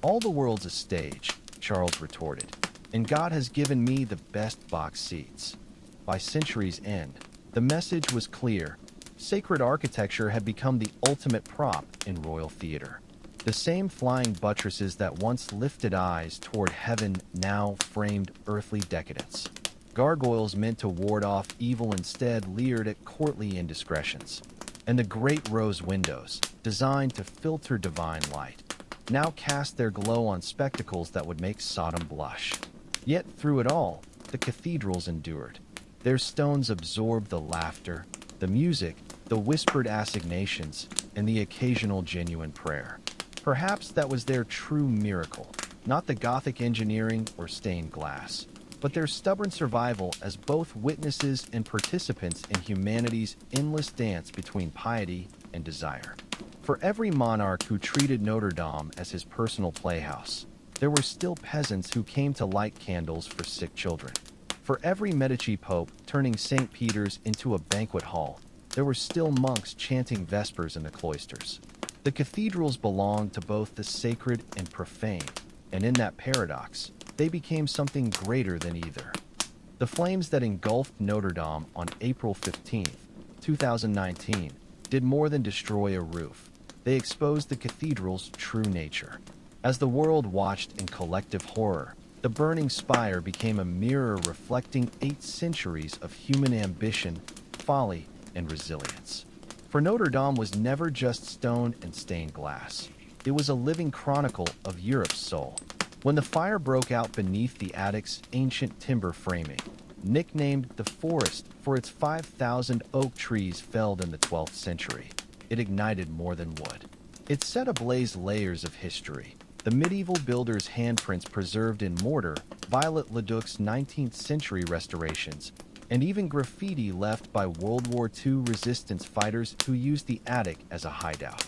"All the world's a stage," Charles retorted, "and God has given me the best box seats." By century's end, the message was clear. Sacred architecture had become the ultimate prop in royal theater. The same flying buttresses that once lifted eyes toward heaven now framed earthly decadence. Gargoyles meant to ward off evil instead leered at courtly indiscretions. And the great rose windows, designed to filter divine light, now cast their glow on spectacles that would make Sodom blush. Yet through it all, the cathedrals endured. Their stones absorbed the laughter, the music, the whispered assignations, and the occasional genuine prayer. Perhaps that was their true miracle, not the Gothic engineering or stained glass, but their stubborn survival as both witnesses and participants in humanity's endless dance between piety and desire. For every monarch who treated Notre-Dame as his personal playhouse, there were still peasants who came to light candles for sick children. For every Medici pope turning St. Peter's into a banquet hall, there were still monks chanting vespers in the cloisters. The cathedrals belonged to both the sacred and profane, and in that paradox, they became something greater than either. The flames that engulfed Notre-Dame on April 15, 2019, did more than destroy a roof. They exposed the cathedral's true nature. As the world watched in collective horror, the burning spire became a mirror reflecting 8 centuries of human ambition, folly, and resilience. For Notre-Dame was never just stone and stained glass. It was a living chronicle of Europe's soul. When the fire broke out beneath the attic's ancient timber framing, nicknamed the Forest for its 5,000 oak trees felled in the 12th century, it ignited more than wood. It set ablaze layers of history. The medieval builder's handprints preserved in mortar, Viollet-le-Duc's 19th century restorations, and even graffiti left by World War II resistance fighters who used the attic as a hideout.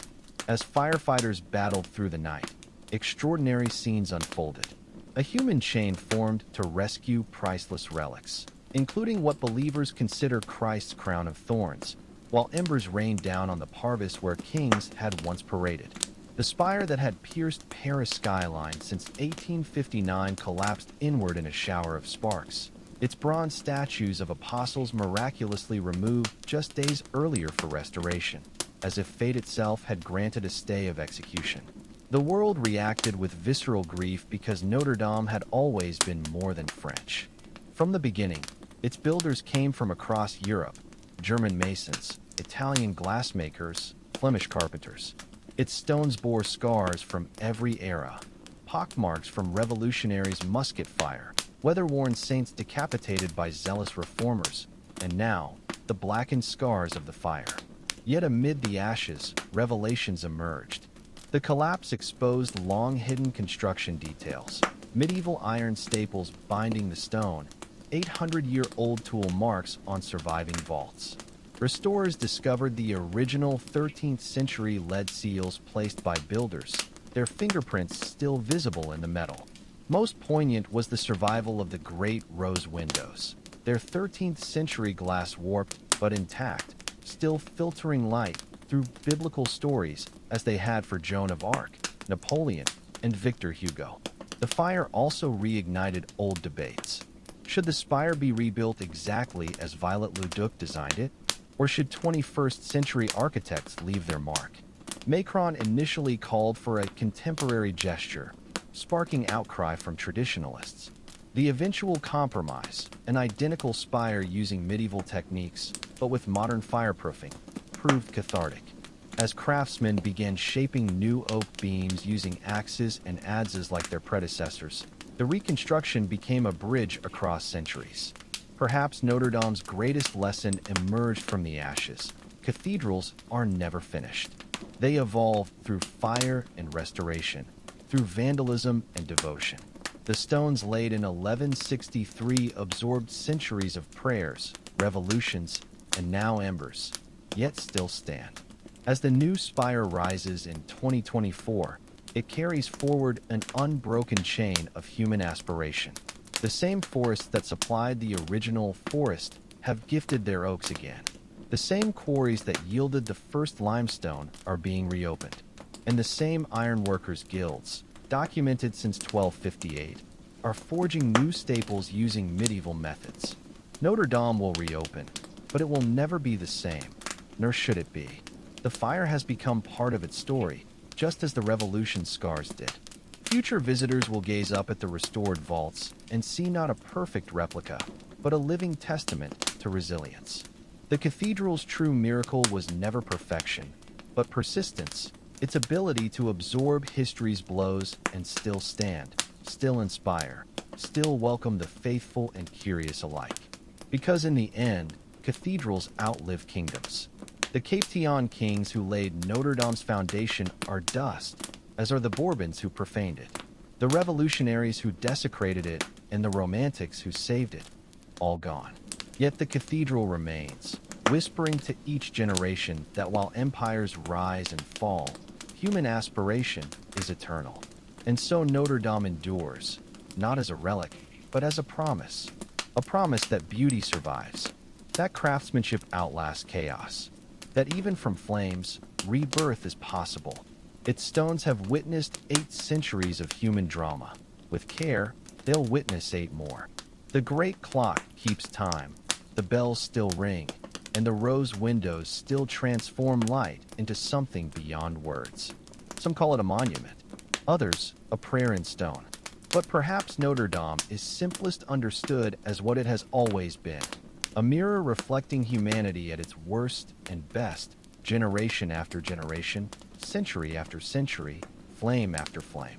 As firefighters battled through the night, extraordinary scenes unfolded. A human chain formed to rescue priceless relics, including what believers consider Christ's crown of thorns, while embers rained down on the parvis where kings had once paraded. The spire that had pierced Paris skyline since 1859 collapsed inward in a shower of sparks. Its bronze statues of apostles miraculously removed just days earlier for restoration, as if fate itself had granted a stay of execution. The world reacted with visceral grief because Notre-Dame had always been more than French. From the beginning, its builders came from across Europe: German masons, Italian glassmakers, Flemish carpenters. Its stones bore scars from every era, pockmarks from revolutionaries' musket fire, weather-worn saints decapitated by zealous reformers, and now, the blackened scars of the fire. Yet amid the ashes, revelations emerged. The collapse exposed long-hidden construction details, medieval iron staples binding the stone, 800-year-old tool marks on surviving vaults. Restorers discovered the original 13th century lead seals placed by builders, their fingerprints still visible in the metal. Most poignant was the survival of the great rose windows, their 13th century glass warped but intact, still filtering light through biblical stories as they had for Joan of Arc, Napoleon, and Victor Hugo. The fire also reignited old debates. Should the spire be rebuilt exactly as Viollet-le-Duc designed it? Or should 21st century architects leave their mark? Macron initially called for a contemporary gesture, sparking outcry from traditionalists. The eventual compromise, an identical spire using medieval techniques, but with modern fireproofing, proved cathartic. As craftsmen began shaping new oak beams using axes and adzes like their predecessors, the reconstruction became a bridge across centuries. Perhaps Notre-Dame's greatest lesson emerged from the ashes. Cathedrals are never finished. They evolve through fire and restoration, through vandalism and devotion. The stones laid in 1163 absorbed centuries of prayers, revolutions, and now embers, yet still stand. As the new spire rises in 2024, it carries forward an unbroken chain of human aspiration. The same forests that supplied the original forest have gifted their oaks again. The same quarries that yielded the first limestone are being reopened. And the same ironworkers' guilds, documented since 1258, are forging new staples using medieval methods. Notre-Dame will reopen, but it will never be the same, nor should it be. The fire has become part of its story, just as the Revolution's scars did. Future visitors will gaze up at the restored vaults and see not a perfect replica, but a living testament to resilience. The cathedral's true miracle was never perfection, but persistence, its ability to absorb history's blows and still stand, still inspire, still welcome the faithful and curious alike. Because in the end, cathedrals outlive kingdoms. The Capetian kings who laid Notre-Dame's foundation are dust, as are the Bourbons who profaned it. The revolutionaries who desecrated it and the romantics who saved it, all gone. Yet the cathedral remains, whispering to each generation that while empires rise and fall, human aspiration is eternal. And so Notre Dame endures, not as a relic, but as a promise that beauty survives, that craftsmanship outlasts chaos, that even from flames, rebirth is possible. Its stones have witnessed 8 centuries of human drama. With care, they'll witness 8 more. The great clock keeps time, the bells still ring, and the rose windows still transform light into something beyond words. Some call it a monument, others a prayer in stone. But perhaps Notre Dame is simplest understood as what it has always been, a mirror reflecting humanity at its worst and best, generation after generation, century after century, flame after flame.